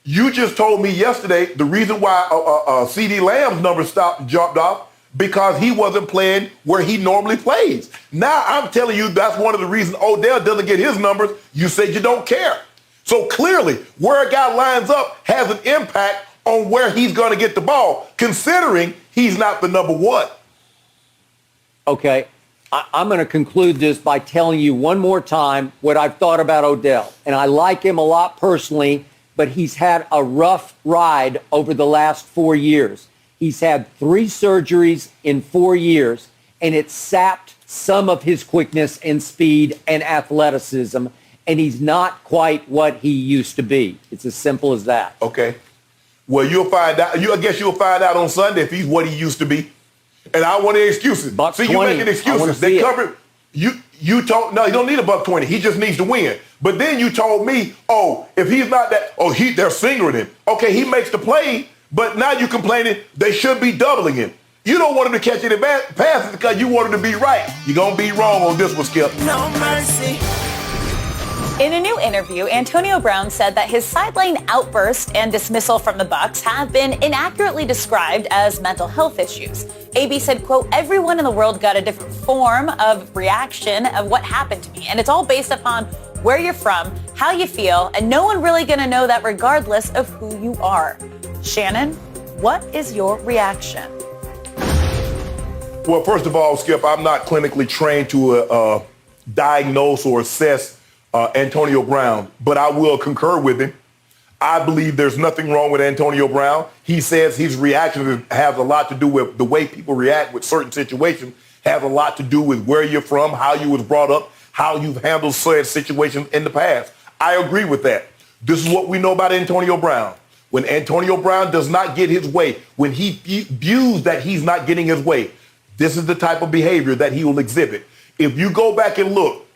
you just told me yesterday the reason why CD Lamb's number dropped off because he wasn't playing where he normally plays. Now I'm telling you that's one of the reasons Odell doesn't get his numbers. You said you don't care. So clearly, where a guy lines up has an impact on where he's going to get the ball, considering he's not the number one. Okay, I'm going to conclude this by telling you one more time what I've thought about Odell. And I like him a lot personally, but he's had a rough ride over the last 4 years. He's had 3 surgeries in 4 years, and it sapped some of his quickness and speed and athleticism, and he's not quite what he used to be. It's as simple as that. Okay. Well, you'll find out. I guess you'll find out on Sunday if he's what he used to be. And I want the excuses. Buck See, 20. you making excuses. They covered. You told no, he don't need a $120. He just needs to win. But then you told me, if he's not that, they're singling him. Okay, he makes the play, but now you complaining they should be doubling him. You don't want him to catch any passes because you want him to be right. You're gonna be wrong on this one, Skip. No mercy. In a new interview, Antonio Brown said that his sideline outburst and dismissal from the Bucs have been inaccurately described as mental health issues. AB said, quote, everyone in the world got a different form of reaction of what happened to me, and it's all based upon where you're from, how you feel, and no one really going to know that regardless of who you are. Shannon, what is your reaction? Well, first of all, Skip, I'm not clinically trained to diagnose or assess Antonio Brown, but I will concur with him. I believe there's nothing wrong with Antonio Brown. He says his reaction has a lot to do with the way people react with certain situations, has a lot to do with where you're from, how you was brought up, how you've handled certain situations in the past. I agree with that. This is what we know about Antonio Brown. When Antonio Brown does not get his way, when he views that he's not getting his way, this is the type of behavior that he will exhibit. If you go back and look,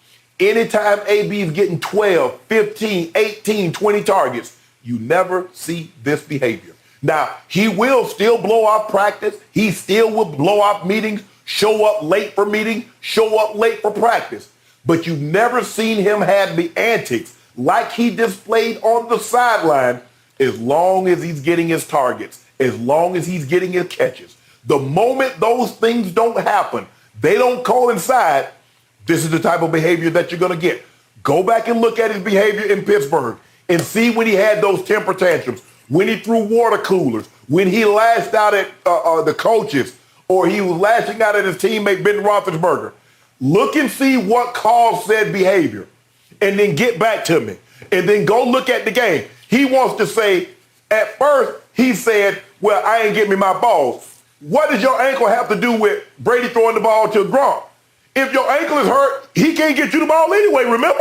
anytime AB is getting 12, 15, 18, 20 targets, you never see this behavior. Now, he will still blow off practice. He still will blow off meetings, show up late for meetings, show up late for practice. But you've never seen him have the antics like he displayed on the sideline as long as he's getting his targets, as long as he's getting his catches. The moment those things don't happen, they don't coincide, this is the type of behavior that you're going to get. Go back and look at his behavior in Pittsburgh and see when he had those temper tantrums, when he threw water coolers, when he lashed out at the coaches, or he was lashing out at his teammate Ben Roethlisberger. Look and see what caused said behavior, and then get back to me. And then go look at the game. He wants to say, at first, he said, well, I ain't getting me my balls. What does your ankle have to do with Brady throwing the ball to Gronk? If your ankle is hurt, he can't get you the ball anyway, remember?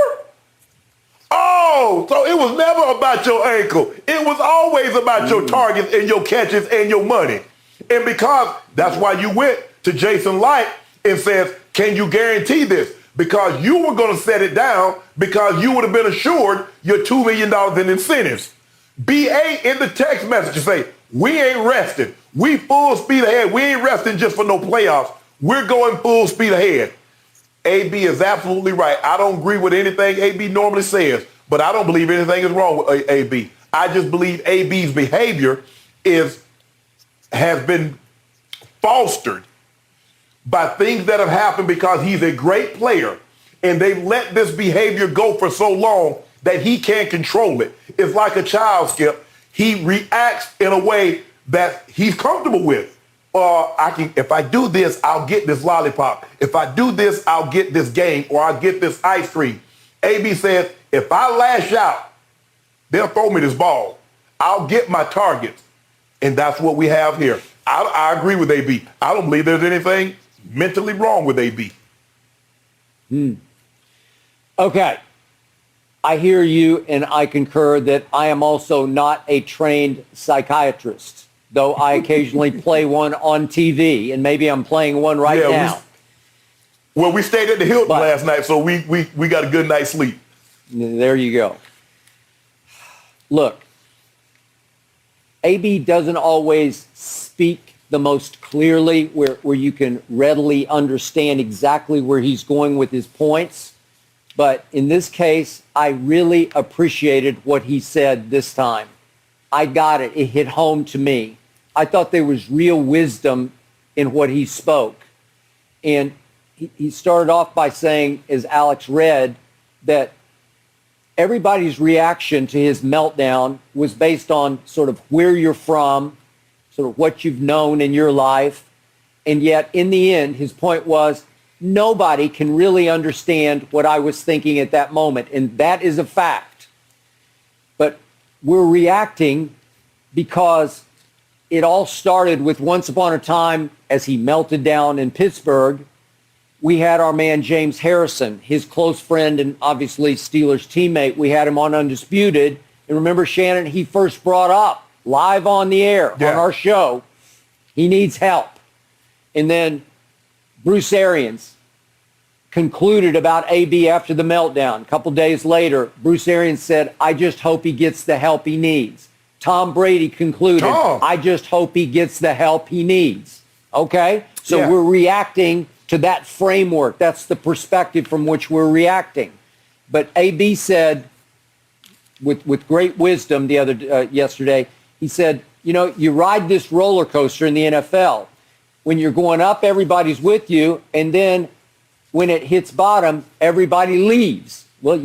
Oh, so it was never about your ankle. It was always about your targets and your catches and your money. And because that's why you went to Jason Light and says, can you guarantee this? Because you were going to set it down because you would have been assured your $2 million in incentives. BA in the text message say, we ain't resting. We full speed ahead. We ain't resting just for no playoffs. We're going full speed ahead. AB is absolutely right. I don't agree with anything AB normally says, but I don't believe anything is wrong with AB. I just believe AB's behavior has been fostered by things that have happened because he's a great player, and they've let this behavior go for so long that he can't control it. It's like a child, Skip. He reacts in a way that he's comfortable with. If I do this, I'll get this lollipop. If I do this, I'll get this game, or I'll get this ice cream. AB says, if I lash out, they'll throw me this ball. I'll get my targets. And that's what we have here. I agree with AB. I don't believe there's anything mentally wrong with AB. Okay. I hear you, and I concur that I am also not a trained psychiatrist, though I occasionally play one on TV, and maybe I'm playing one right now. We stayed at the Hilton last night, so we got a good night's sleep. There you go. Look, AB doesn't always speak the most clearly, where you can readily understand exactly where he's going with his points. But in this case, I really appreciated what he said this time. I got it. It hit home to me. I thought there was real wisdom in what he spoke. And he started off by saying, as Alex read, that everybody's reaction to his meltdown was based on sort of where you're from, sort of what you've known in your life. And yet, in the end, his point was, nobody can really understand what I was thinking at that moment. And that is a fact. But we're reacting because it all started with once upon a time, as he melted down in Pittsburgh, we had our man James Harrison, his close friend and obviously Steelers teammate. We had him on Undisputed. And remember, Shannon, he first brought up live on the air on our show, he needs help. And then Bruce Arians concluded about AB after the meltdown. A couple days later, Bruce Arians said, I just hope he gets the help he needs. Tom Brady concluded, I just hope he gets the help he needs. Okay? So we're reacting to that framework. That's the perspective from which we're reacting. But AB said, with great wisdom yesterday, he said, you ride this roller coaster in the NFL. When you're going up, everybody's with you, and then when it hits bottom, everybody leaves. Well,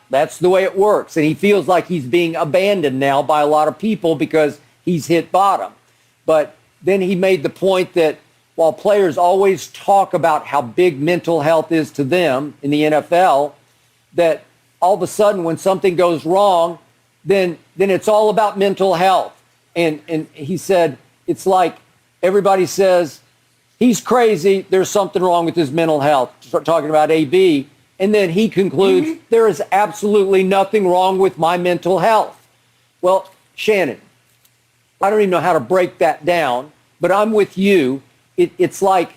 that's the way it works. And he feels like he's being abandoned now by a lot of people because he's hit bottom. But then he made the point that while players always talk about how big mental health is to them in the NFL, that all of a sudden when something goes wrong, then it's all about mental health. And he said, it's like everybody says, he's crazy, there's something wrong with his mental health, talking about AB. And then he concludes, there is absolutely nothing wrong with my mental health. Well, Shannon, I don't even know how to break that down, but I'm with you. It's like,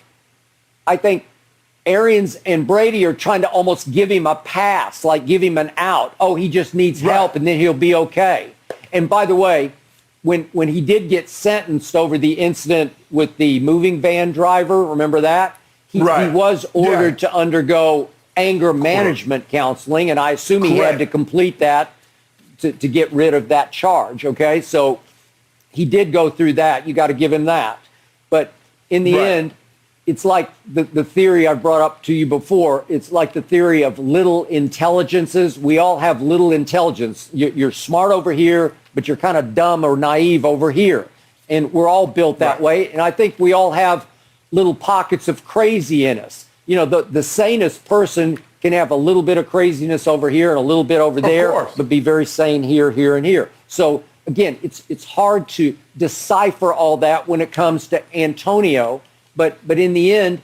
I think Arians and Brady are trying to almost give him a pass, like give him an out. Oh, he just needs help and then he'll be okay. And by the way, when he did get sentenced over the incident with the moving van driver, remember that? He was ordered to undergo anger management counseling, and I assume he had to complete that to get rid of that charge, okay? So he did go through that. You got to give him that. But in the end, it's like the theory I've brought up to you before. It's like the theory of little intelligences. We all have little intelligence. You're smart over here, but you're kind of dumb or naive over here. And we're all built that way. And I think we all have little pockets of crazy in us. The sanest person can have a little bit of craziness over here and a little bit over there, but be very sane here, and here. So again, it's hard to decipher all that when it comes to Antonio. But in the end,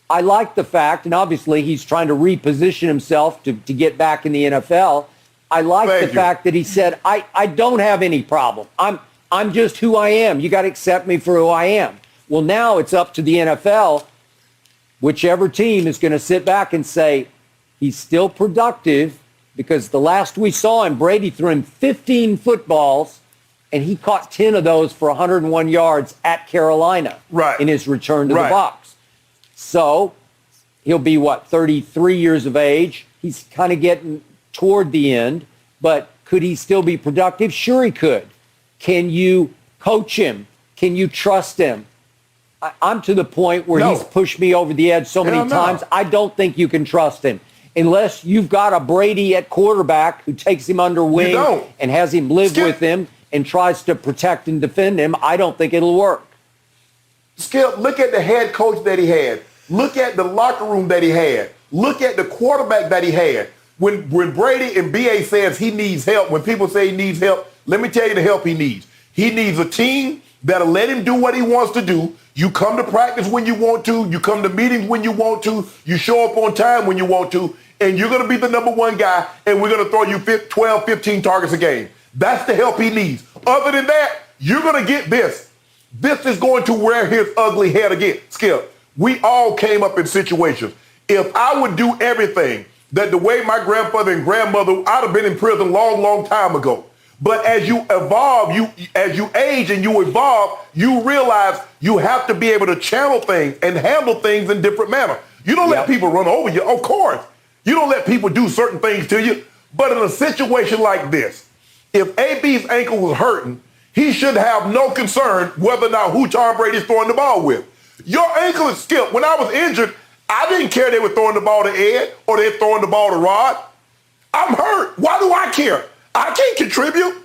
I like the fact, and obviously he's trying to reposition himself to get back in the NFL. I like the fact that he said, I don't have any problem. I'm just who I am. You got to accept me for who I am. Well, now it's up to the NFL. Whichever team is going to sit back and say, he's still productive, because the last we saw him, Brady threw him 15 footballs, and he caught 10 of those for 101 yards at Carolina in his return to the Bucs. So he'll be, 33 years of age. He's kind of getting toward the end, but could he still be productive? Sure he could. Can you coach him? Can you trust him? I'm to the point where he's pushed me over the edge so many times, I don't think you can trust him. Unless you've got a Brady at quarterback who takes him under wing and has him live with him and tries to protect and defend him, I don't think it'll work. Skip, look at the head coach that he had. Look at the locker room that he had. Look at the quarterback that he had. When Brady and BA says he needs help, when people say he needs help, let me tell you the help he needs. He needs a team that'll let him do what he wants to do. You come to practice when you want to. You come to meetings when you want to. You show up on time when you want to. And you're going to be the number one guy, and we're going to throw you 12, 15 targets a game. That's the help he needs. Other than that, you're going to get this. This is going to wear his ugly head again. Skip, we all came up in situations. If I would do everything that the way my grandfather and grandmother, I'd have been in prison long, long time ago. But as you evolve, as you age and you evolve, you realize you have to be able to channel things and handle things in different manner. You don't let people run over you, of course. You don't let people do certain things to you. But in a situation like this, if AB's ankle was hurting, he should have no concern whether or not who Tom Brady's throwing the ball with. Your ankle is skipped. When I was injured, I didn't care they were throwing the ball to Ed or they were throwing the ball to Rod. I'm hurt. Why do I care? I can't contribute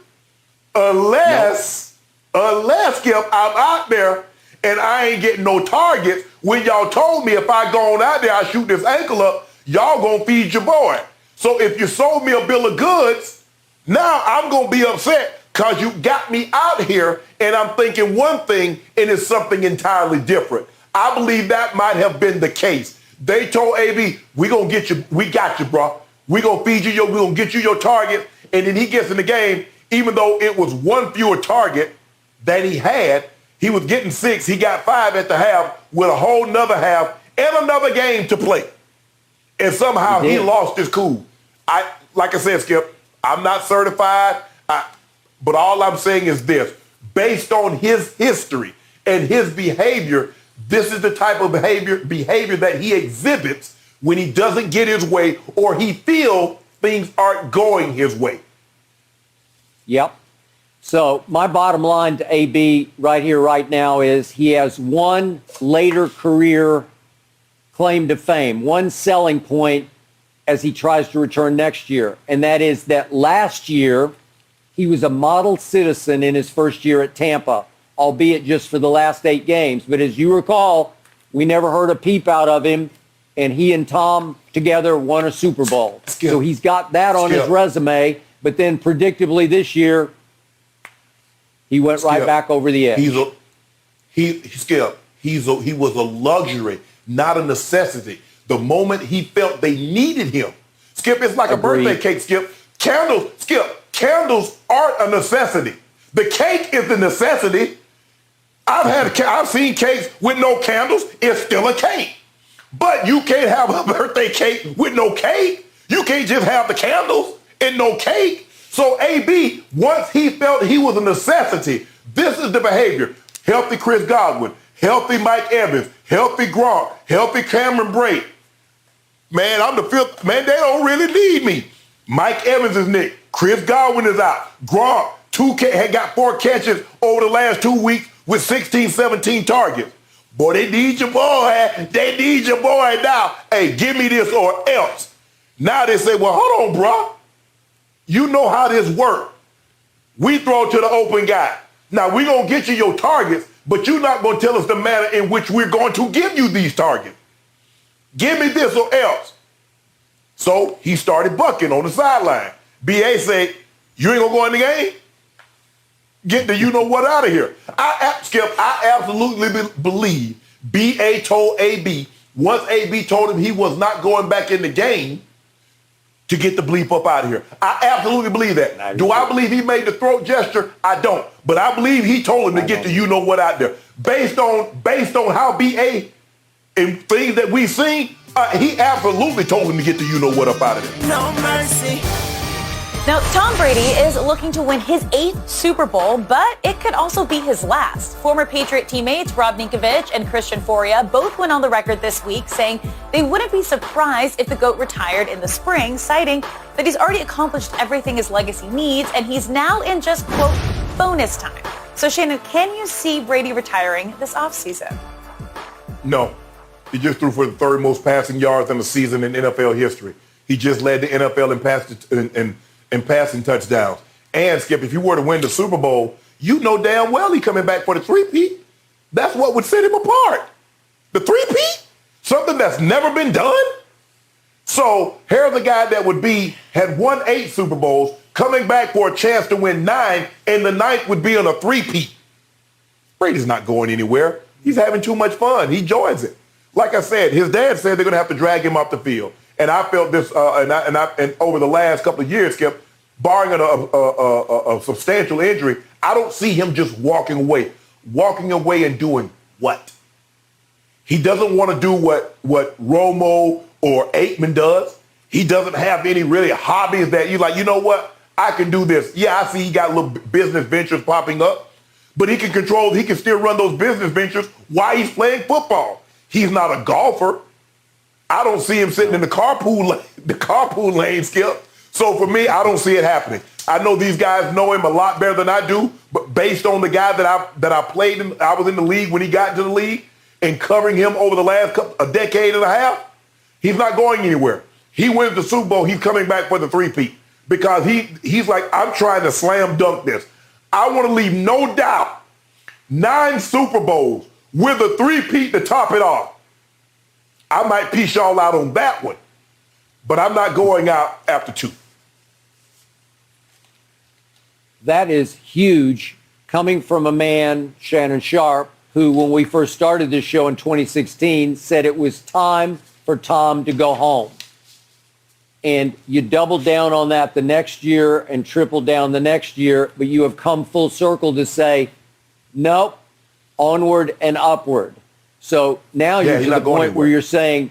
unless Skip, I'm out there and I ain't getting no targets when y'all told me if I go on out there, I shoot this ankle up, y'all gonna feed your boy. So if you sold me a bill of goods, now I'm gonna be upset because you got me out here and I'm thinking one thing and it's something entirely different. I believe that might have been the case. They told AB, we gonna get you, we got you, bro. We gonna feed you, we gonna get you your target. And then he gets in the game, even though it was one fewer target that he had, he was getting 6. He got 5 at the half with a whole nother half and another game to play. And somehow he lost his cool. Like I said, Skip, I'm not certified, but all I'm saying is this. Based on his history and his behavior, this is the type of behavior that he exhibits when he doesn't get his way or he feels things aren't going his way. Yep. So my bottom line to AB right here, right now is he has one later career claim to fame, one selling point as he tries to return next year. And that is that last year he was a model citizen in his first year at Tampa, albeit just for the last 8 games. But as you recall, we never heard a peep out of him. And he and Tom together won a Super Bowl. Skip. So he's got that on his resume. But then predictably this year, he went right back over the edge. He was a luxury, not a necessity. The moment he felt they needed him. Skip, it's like a birthday cake, Skip. Candles aren't a necessity. The cake is the necessity. I've seen cakes with no candles. It's still a cake. But you can't have a birthday cake with no cake. You can't just have the candles and no cake. So AB, once he felt he was a necessity, this is the behavior. Healthy Chris Godwin, healthy Mike Evans, healthy Gronk, healthy Cameron Brate. Man, I'm the fifth. Man, they don't really need me. Mike Evans is nicked. Chris Godwin is out. Gronk had got 4 catches over the last 2 weeks with 16, 17 targets. Boy, they need your boy. They need your boy now. Hey, give me this or else. Now they say, well, hold on, bro. You know how this works. We throw to the open guy. Now, we're going to get you your targets, but you're not going to tell us the manner in which we're going to give you these targets. Give me this or else. So he started bucking on the sideline. B.A. said, you ain't going to go in the game? Get the you-know-what out of here. Skip, I absolutely believe B.A. told A.B. once A.B. told him he was not going back in the game to get the bleep up out of here. I absolutely believe that. Do I believe he made the throat gesture? I don't. But I believe he told him to get the you-know-what out there. Based on how B.A. and things that we've seen, he absolutely told him to get the you-know-what up out of there. No mercy. Now, Tom Brady is looking to win his 8th Super Bowl, but it could also be his last. Former Patriot teammates Rob Ninkovich and Christian Foria both went on the record this week saying they wouldn't be surprised if the GOAT retired in the spring, citing that he's already accomplished everything his legacy needs and he's now in just, quote, bonus time. So, Shannon, can you see Brady retiring this offseason? No. He just threw for the 3rd most passing yards in the season in NFL history. He just led the NFL in passing touchdowns. And, Skip, if you were to win the Super Bowl, you know damn well he coming back for the three-peat. That's what would set him apart. The three-peat? Something that's never been done? So here's a guy that had won 8 Super Bowls, coming back for a chance to win 9, and the 9th would be on a three-peat. Brady's not going anywhere. He's having too much fun. He enjoys it. Like I said, his dad said they're going to have to drag him off the field. And I felt this, and over the last couple of years, Skip, barring a substantial injury, I don't see him just walking away. Walking away and doing what? He doesn't want to do what Romo or Aikman does. He doesn't have any really hobbies that you're like, you know what? I can do this. Yeah, I see he got little business ventures popping up, but he can still run those business ventures while he's playing football. He's not a golfer. I don't see him sitting in the carpool lane, Skip. So for me, I don't see it happening. I know these guys know him a lot better than I do, but based on the guy that I played in, I was in the league when he got into the league and covering him over the last a decade and a half, he's not going anywhere. He wins the Super Bowl, he's coming back for the three-peat because he's like, I'm trying to slam dunk this. I want to leave no doubt 9 Super Bowls with a three-peat to top it off. I might piece y'all out on that one, but I'm not going out after 2. That is huge coming from a man, Shannon Sharpe, who, when we first started this show in 2016, said it was time for Tom to go home. And you doubled down on that the next year and tripled down the next year, but you have come full circle to say, nope, onward and upward. So now you're to the point where you're saying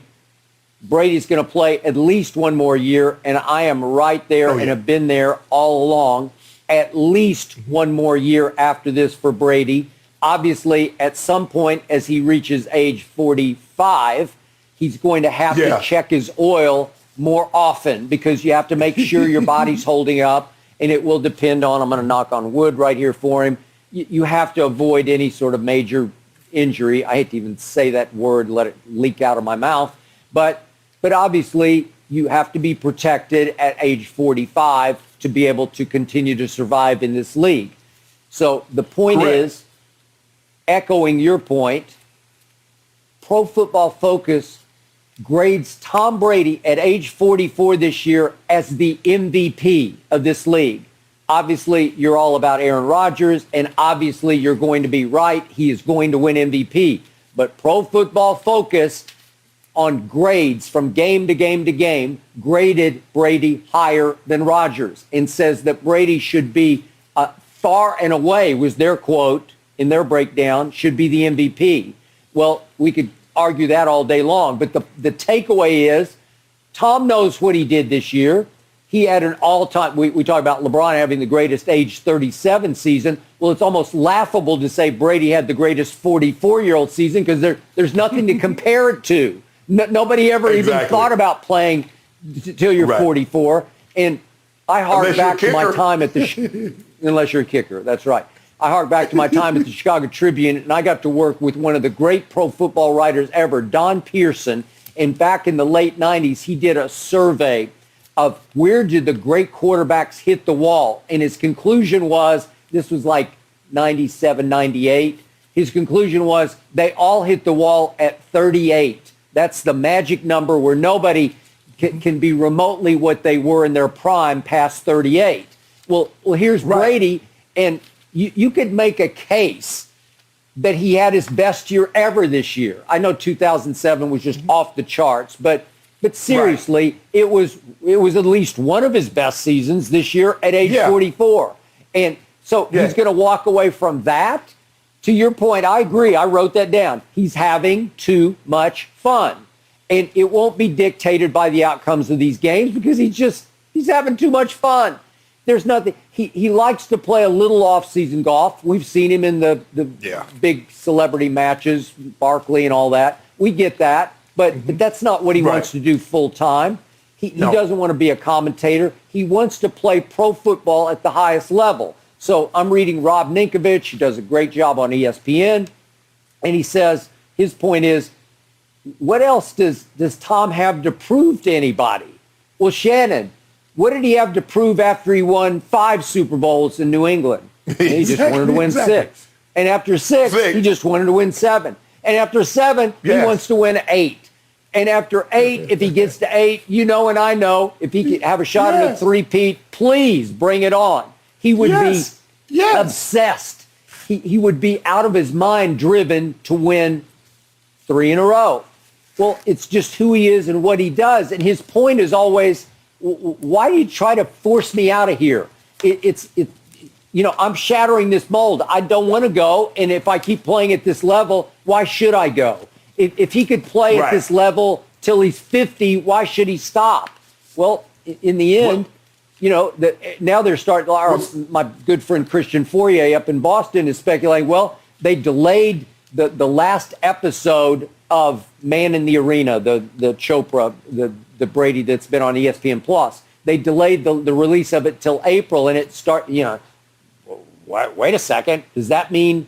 Brady's going to play at least one more year, and I am right there and have been there all along. At least one more year after this for Brady. Obviously, at some point as he reaches age 45, he's going to have to check his oil more often because you have to make sure your body's holding up, and it will depend on, I'm going to knock on wood right here for him, you have to avoid any sort of major injury. I hate to even say that word, let it leak out of my mouth. But obviously, you have to be protected at age 45 to be able to continue to survive in this league. So the point is, echoing your point, Pro Football Focus grades Tom Brady at age 44 this year as the MVP of this league. Obviously, you're all about Aaron Rodgers, and obviously you're going to be right. He is going to win MVP. But Pro Football Focus on grades from game to game to game graded Brady higher than Rodgers and says that Brady should be far and away, was their quote in their breakdown, should be the MVP. Well, we could argue that all day long, but the takeaway is Tom knows what he did this year. He had an all-time, we talk about LeBron having the greatest age 37 season. Well, it's almost laughable to say Brady had the greatest 44-year-old season because there's nothing to compare it to. Nobody ever even thought about playing till you're 44. And I hark back to my time at the, unless you're a kicker, that's right. I hark back to my time at the Chicago Tribune, and I got to work with one of the great pro football writers ever, Don Pearson. And back in the late 90s, he did a survey of where did the great quarterbacks hit the wall. And his conclusion was, this was like 97, 98. His conclusion was they all hit the wall at 38. That's the magic number where nobody can be remotely what they were in their prime past 38. Well, here's Brady, and you could make a case that he had his best year ever this year. I know 2007 was just off the charts, but seriously, it was at least one of his best seasons this year at age 44. And so he's going to walk away from that. To your point, I agree. I wrote that down. He's having too much fun. And it won't be dictated by the outcomes of these games because he's having too much fun. There's nothing. He likes to play a little off-season golf. We've seen him in the big celebrity matches, Barkley and all that. We get that. But that's not what he wants to do full time. He doesn't want to be a commentator. He wants to play pro football at the highest level. So I'm reading Rob Ninkovich. He does a great job on ESPN. And he says, his point is, what else does Tom have to prove to anybody? Well, Shannon, what did he have to prove after he won 5 Super Bowls in New England? He just wanted to win 6. And after 6, he just wanted to win 7. And after 7, he wants to win 8. And after 8, if he gets to 8, you know and I know, if he could have a shot at a three-peat, please bring it on. He would be obsessed. He would be out of his mind driven to win 3 in a row. Well, it's just who he is and what he does. And his point is always, why do you try to force me out of here? I'm shattering this mold. I don't want to go. And if I keep playing at this level, why should I go? If he could play at this level till he's 50, why should he stop? Well, in the end, now they're starting. My good friend Christian Fourier up in Boston is speculating, well, they delayed the last episode of Man in the Arena, the Chopra, the Brady that's been on ESPN Plus. They delayed the release of it till April, and it wait a second. Does that mean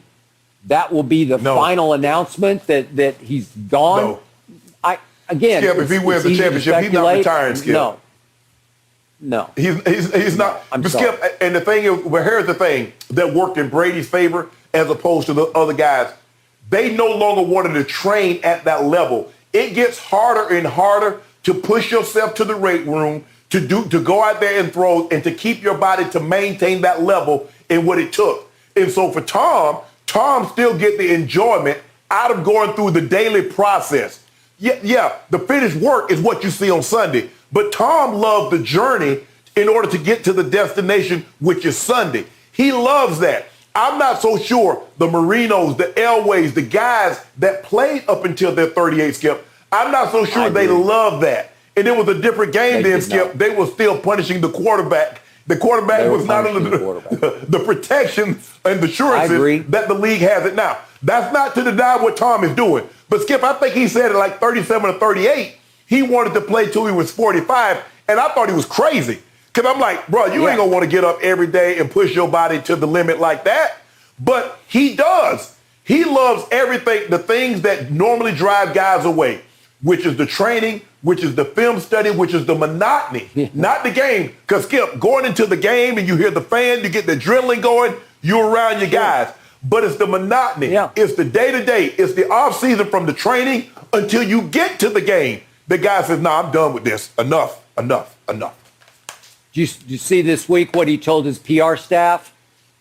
that will be the final announcement that he's gone? No. Skip, if he wins the championship, he's not retiring, Skip. No. He's not. I'm but sorry. Skip, and the thing is, well, here's the thing that worked in Brady's favor as opposed to the other guys. They no longer wanted to train at that level. It gets harder and harder to push yourself to the weight room, to go out there and throw, and to keep your body to maintain that level in what it took. And so for Tom still get the enjoyment out of going through the daily process. Yeah, the finished work is what you see on Sunday. But Tom loved the journey in order to get to the destination, which is Sunday. He loves that. I'm not so sure the Marinos, the Elways, the guys that played up until their 38, Skip, I'm not so sure they love that. And it was a different game then, Skip. They were still punishing the quarterback. The quarterback was not under the protection and the assurances that the league has it now. That's not to deny what Tom is doing. But, Skip, I think he said at like 37 or 38, he wanted to play till he was 45, and I thought he was crazy. Because I'm like, bro, you ain't going to want to get up every day and push your body to the limit like that. But he does. He loves everything, the things that normally drive guys away, which is the training, which is the film study, which is the monotony, not the game. Because, Skip, going into the game and you hear the fan, you get the adrenaline going, you're around your guys. But it's the monotony. Yeah. It's the day-to-day. It's the off-season from the training until you get to the game. The guy says, no, I'm done with this. Enough. Do you see this week what he told his PR staff?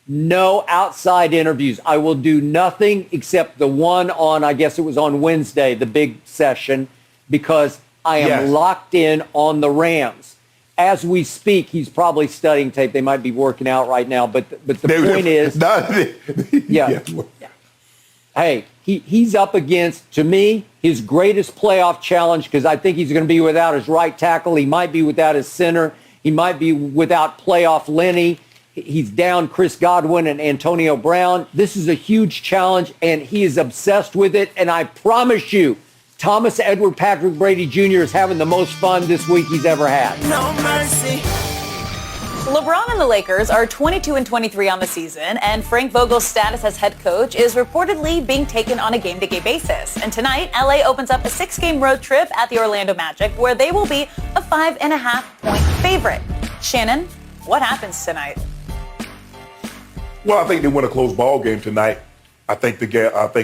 No outside interviews. I will do nothing except the one on, I guess it was on Wednesday, the big session, because I am locked in on the Rams. As we speak, he's probably studying tape. They might be working out right now, but the point is, hey, he's up against, to me, his greatest playoff challenge, because I think he's going to be without his right tackle. He might be without his center. He might be without playoff Lenny. He's down Chris Godwin and Antonio Brown. This is a huge challenge, and he is obsessed with it. And I promise you, Thomas Edward Patrick Brady Jr. is having the most fun this week he's ever had. No mercy. LeBron and the Lakers are 22-23 on the season, and Frank Vogel's status as head coach is reportedly being taken on a game-to-game basis. And tonight, LA opens up a 6-game road trip at the Orlando Magic, where they will be a 5.5-point favorite. Shannon, what happens tonight? Well, I think they win a close ball game tonight. I think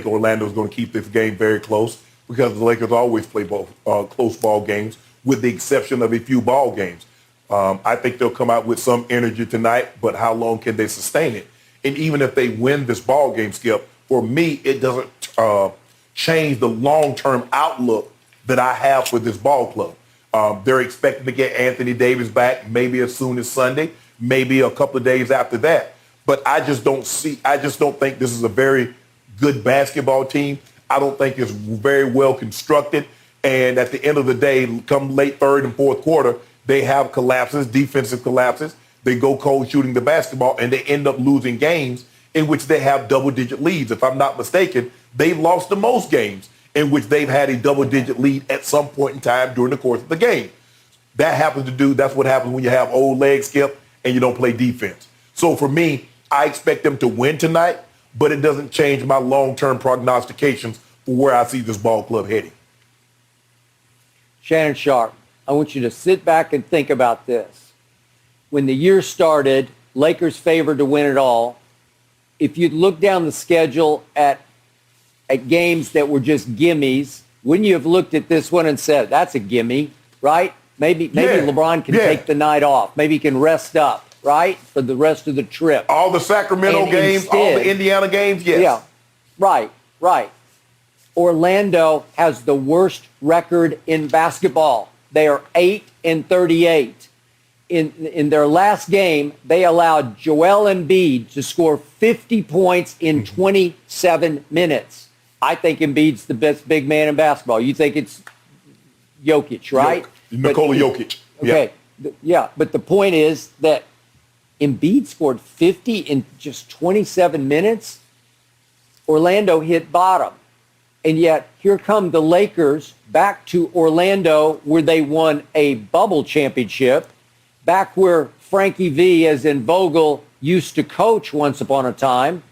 Orlando's going to keep this game very close because the Lakers always play close ball games, with the exception of a few ball games. I think they'll come out with some energy tonight, but how long can they sustain it? And even if they win this ball game, Skip, for me, it doesn't change the long-term outlook that I have for this ball club. They're expecting to get Anthony Davis back maybe as soon as Sunday, maybe a couple of days after that. But I just don't think this is a very good basketball team. I don't think it's very well constructed. And at the end of the day, come late third and fourth quarter, they have collapses, defensive collapses. They go cold shooting the basketball, and they end up losing games in which they have double-digit leads. If I'm not mistaken, they've lost the most games in which they've had a double-digit lead at some point in time during the course of the game. That's what happens when you have old legs, Skip, and you don't play defense. So for me, I expect them to win tonight, but it doesn't change my long-term prognostications for where I see this ball club heading. Shannon Sharpe, I want you to sit back and think about this. When the year started, Lakers favored to win it all. If you'd look down the schedule at games that were just gimmies, wouldn't you have looked at this one and said, that's a gimme, right? Maybe LeBron can take the night off. Maybe he can rest up, right, for the rest of the trip. All the Sacramento games, instead, all the Indiana games, yes. Yeah, right. Orlando has the worst record in basketball. They are 8-38. In their last game, they allowed Joel Embiid to score 50 points in 27 minutes. I think Embiid's the best big man in basketball. You think it's Jokic, right? Nikola Jokic. Okay. But the point is that Embiid scored 50 in just 27 minutes. Orlando hit bottom. And yet, here come the Lakers back to Orlando where they won a bubble championship, back where Frankie V, as in Vogel, used to coach once upon a time.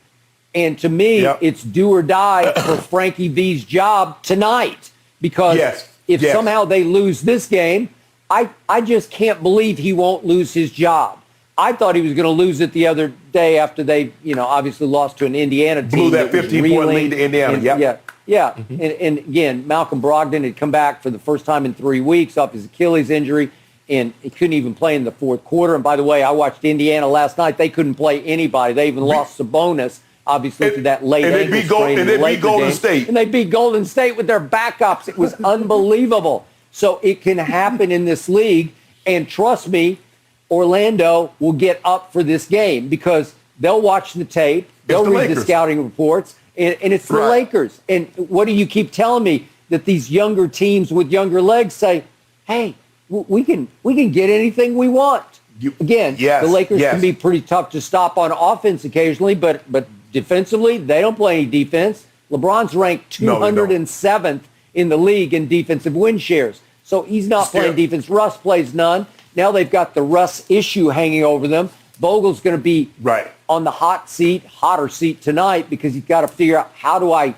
And to me, it's do or die for Frankie V's job tonight. Because if somehow they lose this game, I just can't believe he won't lose his job. I thought he was going to lose it the other day after they, obviously lost to an Indiana team. Blew that 15-point lead to Indiana. And again, Malcolm Brogdon had come back for the first time in 3 weeks off his Achilles injury, and he couldn't even play in the fourth quarter. And by the way, I watched Indiana last night. They couldn't play anybody. They even lost Sabonis, obviously, to that late ankle sprain. And they beat Golden State. And they beat Golden State with their backups. It was unbelievable. So it can happen in this league. And trust me, Orlando will get up for this game because they'll watch the tape. They'll read the scouting reports. And it's the Lakers. And what do you keep telling me? That these younger teams with younger legs say, hey, we can get anything we want. The Lakers can be pretty tough to stop on offense occasionally, but defensively, they don't play any defense. LeBron's ranked 207th in the league in defensive win shares. So he's not playing defense. Russ plays none. Now they've got the Russ issue hanging over them. Vogel's going to be on the hotter seat tonight because he's got to figure out how do I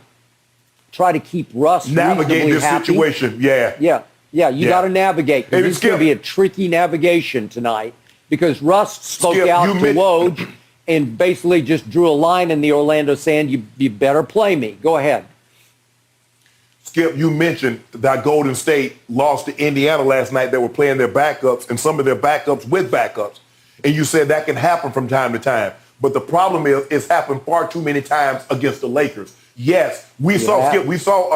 try to keep Russ navigate this happy. Situation. You got to navigate. It's going to be a tricky navigation tonight because Russ spoke out to Woj and basically just drew a line in the Orlando sand. You better play me. Go ahead. Skip, you mentioned that Golden State lost to Indiana last night. They were playing their backups and some of their backups with backups. And you said that can happen from time to time. But the problem is it's happened far too many times against the Lakers. Yes, we saw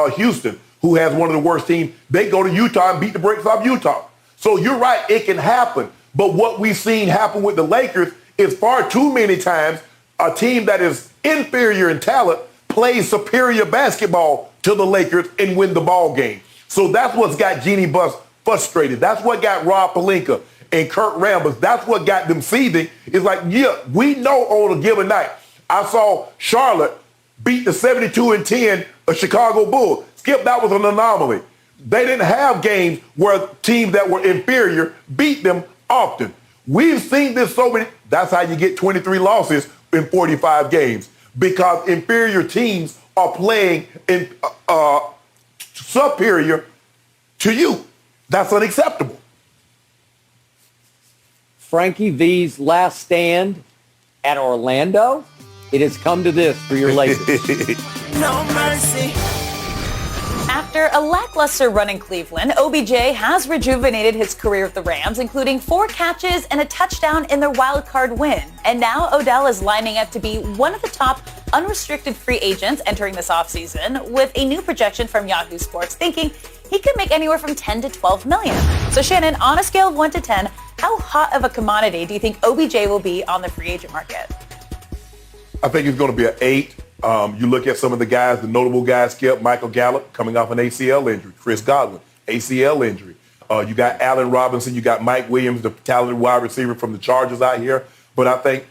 Houston, who has one of the worst teams. They go to Utah and beat the brakes off Utah. So you're right, it can happen. But what we've seen happen with the Lakers is far too many times a team that is inferior in talent plays superior basketball to the Lakers and win the ball game. So that's what's got Jeannie Buss frustrated. That's what got Rob Pelinka and Kurt Rambis. That's what got them seething. It's like, we know on a given night. I saw Charlotte beat the 72-10 of Chicago Bulls. Skip, that was an anomaly. They didn't have games where teams that were inferior beat them often. We've seen this so many. That's how you get 23 losses in 45 games, because inferior teams are playing superior to you. That's unacceptable. Frankie V's last stand at Orlando, it has come to this for your Lakers. No mercy. After a lackluster run in Cleveland, OBJ has rejuvenated his career with the Rams, including 4 catches and a touchdown in their wild card win. And now Odell is lining up to be one of the top unrestricted free agents entering this offseason, with a new projection from Yahoo Sports thinking he could make anywhere from 10 to 12 million. So Shannon, on a scale of 1 to 10, how hot of a commodity do you think OBJ will be on the free agent market? I think it's going to be an 8. You look at some of the guys, the notable guys, Skip, Michael Gallup coming off an ACL injury, Chris Godwin, ACL injury. You got Allen Robinson, you got Mike Williams, the talented wide receiver from the Chargers out here. But I think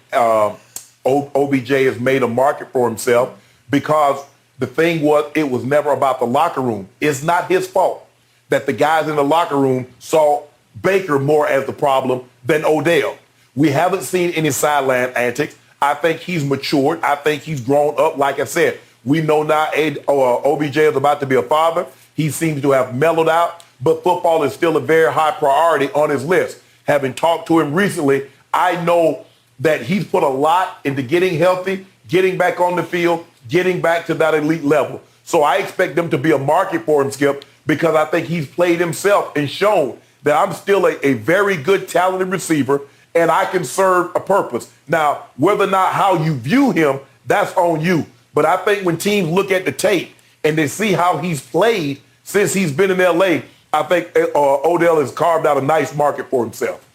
OBJ has made a market for himself because the thing was, it was never about the locker room. It's not his fault that the guys in the locker room saw Baker more as the problem than Odell. We haven't seen any sideline antics. I think he's matured. I think he's grown up. Like I said, we know now OBJ is about to be a father. He seems to have mellowed out, but football is still a very high priority on his list. Having talked to him recently, I know that he's put a lot into getting healthy, getting back on the field, getting back to that elite level. So I expect them to be a market for him, Skip, because I think he's played himself and shown that I'm still a very good, talented receiver, and I can serve a purpose. Now, whether or not how you view him, that's on you. But I think when teams look at the tape and they see how he's played since he's been in L.A., I think Odell has carved out a nice market for himself.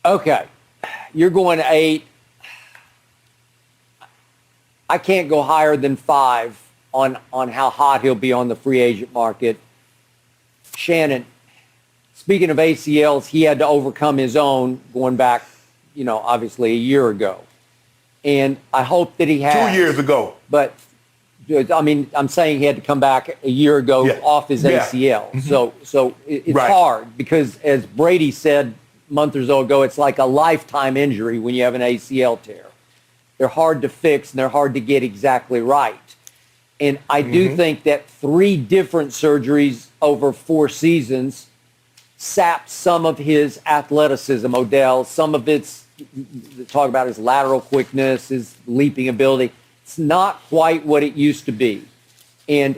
Okay. You're going 8. I can't go higher than 5 on how hot he'll be on the free agent market. Shannon, speaking of ACLs, he had to overcome his own going back, obviously a year ago. And I hope that he has. 2 years ago. But, I'm saying he had to come back a year ago off his ACL. Mm-hmm. So it's hard because, as Brady said a month or so ago, it's like a lifetime injury when you have an ACL tear. They're hard to fix, and they're hard to get exactly right. And I do think that 3 different surgeries over 4 seasons sapped some of his athleticism, Odell. Some of it's talk about his lateral quickness, his leaping ability. It's not quite what it used to be. And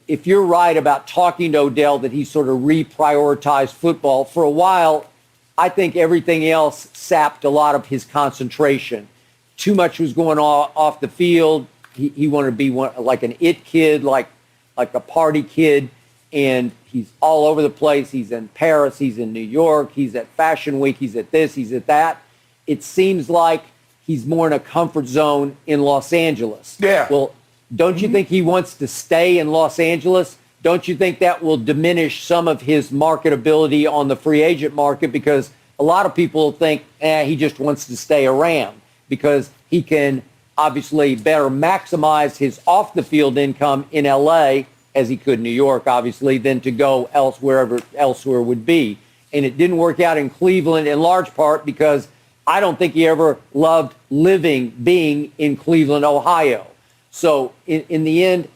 if you're right about talking to Odell that he sort of reprioritized football, for a while, I think everything else sapped a lot of his concentration. Too much was going off the field. He wanted to be like an it kid, like a party kid, and he's all over the place. He's in Paris, he's in New York, he's at Fashion Week, he's at this, he's at that. It seems like he's more in a comfort zone in Los Angeles. Yeah. Well, don't you think he wants to stay in Los Angeles? Don't you think that will diminish some of his marketability on the free agent market? Because a lot of people think, he just wants to stay a Ram because he can obviously better maximize his off-the-field income in L.A., as he could in New York, obviously, than to go elsewhere would be. And it didn't work out in Cleveland in large part because I don't think he ever loved being in Cleveland, Ohio. So in the end,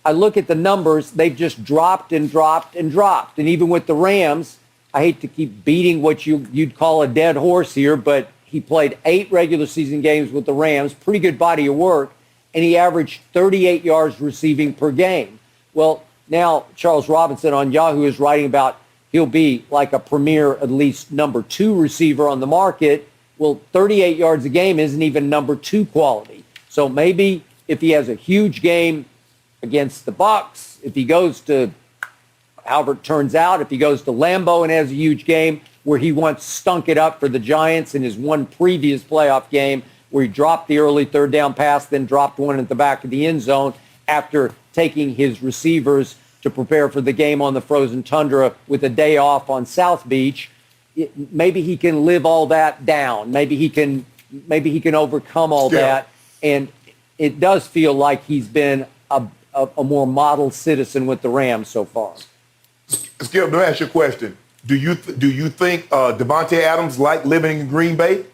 I look at the numbers, they've just dropped and dropped and dropped. And even with the Rams, I hate to keep beating what you'd call a dead horse here, but he played 8 regular season games with the Rams, pretty good body of work, and he averaged 38 yards receiving per game. Well, now Charles Robinson on Yahoo is writing about he'll be like a premier, at least number 2 receiver on the market. Well, 38 yards a game isn't even number 2 quality. So maybe if he has a huge game against the Bucs, if he goes to, however it turns out, if he goes to Lambeau and has a huge game where he once stunk it up for the Giants in his one previous playoff game where he dropped the early third down pass, then dropped one at the back of the end zone after taking his receivers to prepare for the game on the frozen tundra with a day off on South Beach. Maybe he can live all that down. Maybe he can overcome all that. And it does feel like he's been a more model citizen with the Rams so far. Skip, let me ask you a question. Do you think Devontae Adams liked living in Green Bay?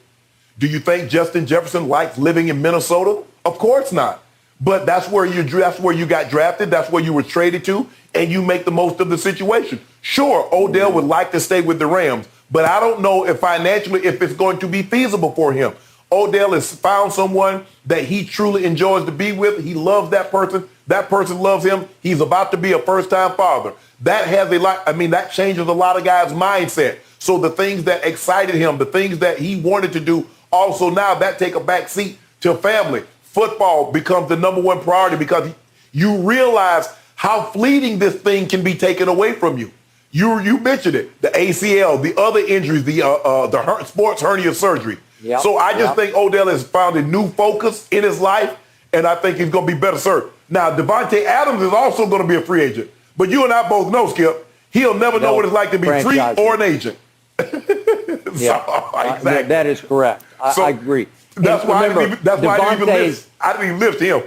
Do you think Justin Jefferson likes living in Minnesota? Of course not. But that's where you got drafted. That's where you were traded to, and you make the most of the situation. Sure, Odell would like to stay with the Rams, but I don't know if financially if it's going to be feasible for him. Odell has found someone that he truly enjoys to be with. He loves that person. That person loves him. He's about to be a first-time father. That has that changes a lot of guys' mindset. So the things that excited him, the things that he wanted to do, also now that take a back seat to family. Football becomes the number 1 priority because you realize how fleeting this thing can be taken away from you. You mentioned it, the ACL, the other injuries, the sports hernia surgery. Yep. So I just think Odell has found a new focus in his life, and I think he's going to be better served. Now, Devontae Adams is also going to be a free agent. But you and I both know, Skip, he'll never know what it's like to be free or an agent. Exactly. That is correct. I agree. That's why I didn't even lift him.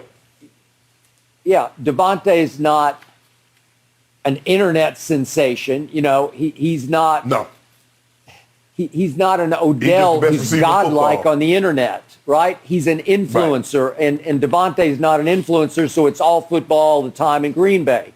Yeah, Devontae's not an internet sensation. He's not. No. He's not an Odell who's godlike on the internet, right? He's an influencer, right. and Devontae's not an influencer, so it's all football all the time in Green Bay.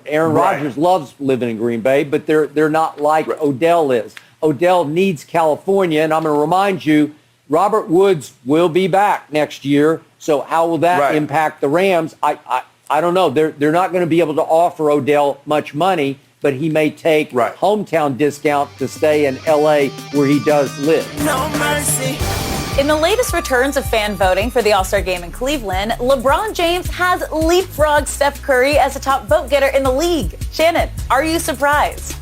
Aaron Rodgers loves living in Green Bay, but they're not like Odell is. Odell needs California, and I'm going to remind you, Robert Woods will be back next year. So how will that impact the Rams? I don't know. They're not going to be able to offer Odell much money, but he may take hometown discount to stay in L.A. where he does live. No mercy. In the latest returns of fan voting for the All-Star Game in Cleveland, LeBron James has leapfrogged Steph Curry as the top vote getter in the league. Shannon, are you surprised?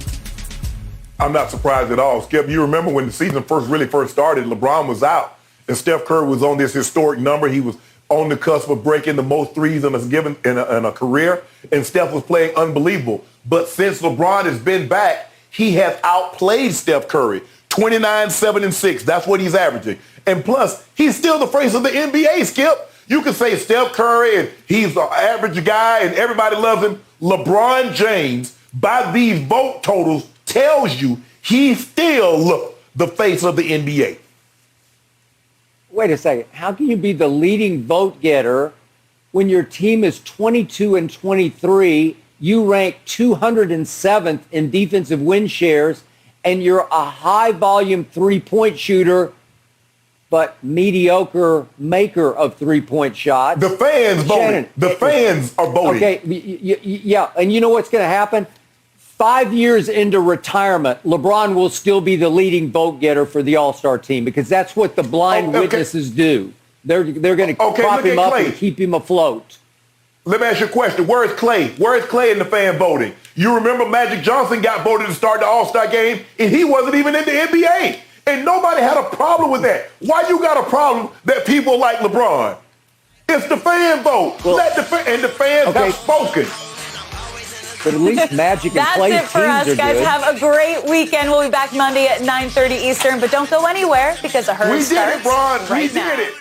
I'm not surprised at all. Skip, you remember when the season first started, LeBron was out, and Steph Curry was on this historic number. He was on the cusp of breaking the most threes in a career, and Steph was playing unbelievable. But since LeBron has been back, he has outplayed Steph Curry. 29, 7, and 6. That's what he's averaging. And plus, he's still the face of the NBA, Skip. You can say Steph Curry and he's an average guy and everybody loves him. LeBron James, by these vote totals, tells you he's still the face of the NBA. Wait a second. How can you be the leading vote getter when your team is 22 and 23, you rank 207th in defensive win shares, and you're a high-volume three-point shooter but mediocre maker of three-point shots? The fans voted. Shannon, the fans are voting. Okay, yeah, and you know what's going to happen? 5 years into retirement, LeBron will still be the leading vote getter for the All-Star team because that's what the blind witnesses do. They're going to prop him up and keep him afloat. Let me ask you a question. Where is Clay? Where is Clay in the fan voting? You remember Magic Johnson got voted to start the All-Star game, and he wasn't even in the NBA. And nobody had a problem with that. Why you got a problem that people like LeBron? It's the fan vote. Well, the fans have spoken. But at least Magic and Clay's That's it for us, guys. good. Have a great weekend. We'll be back Monday at 9:30 Eastern. But don't go anywhere because a herd starts We did it, Bron. right We now. did it.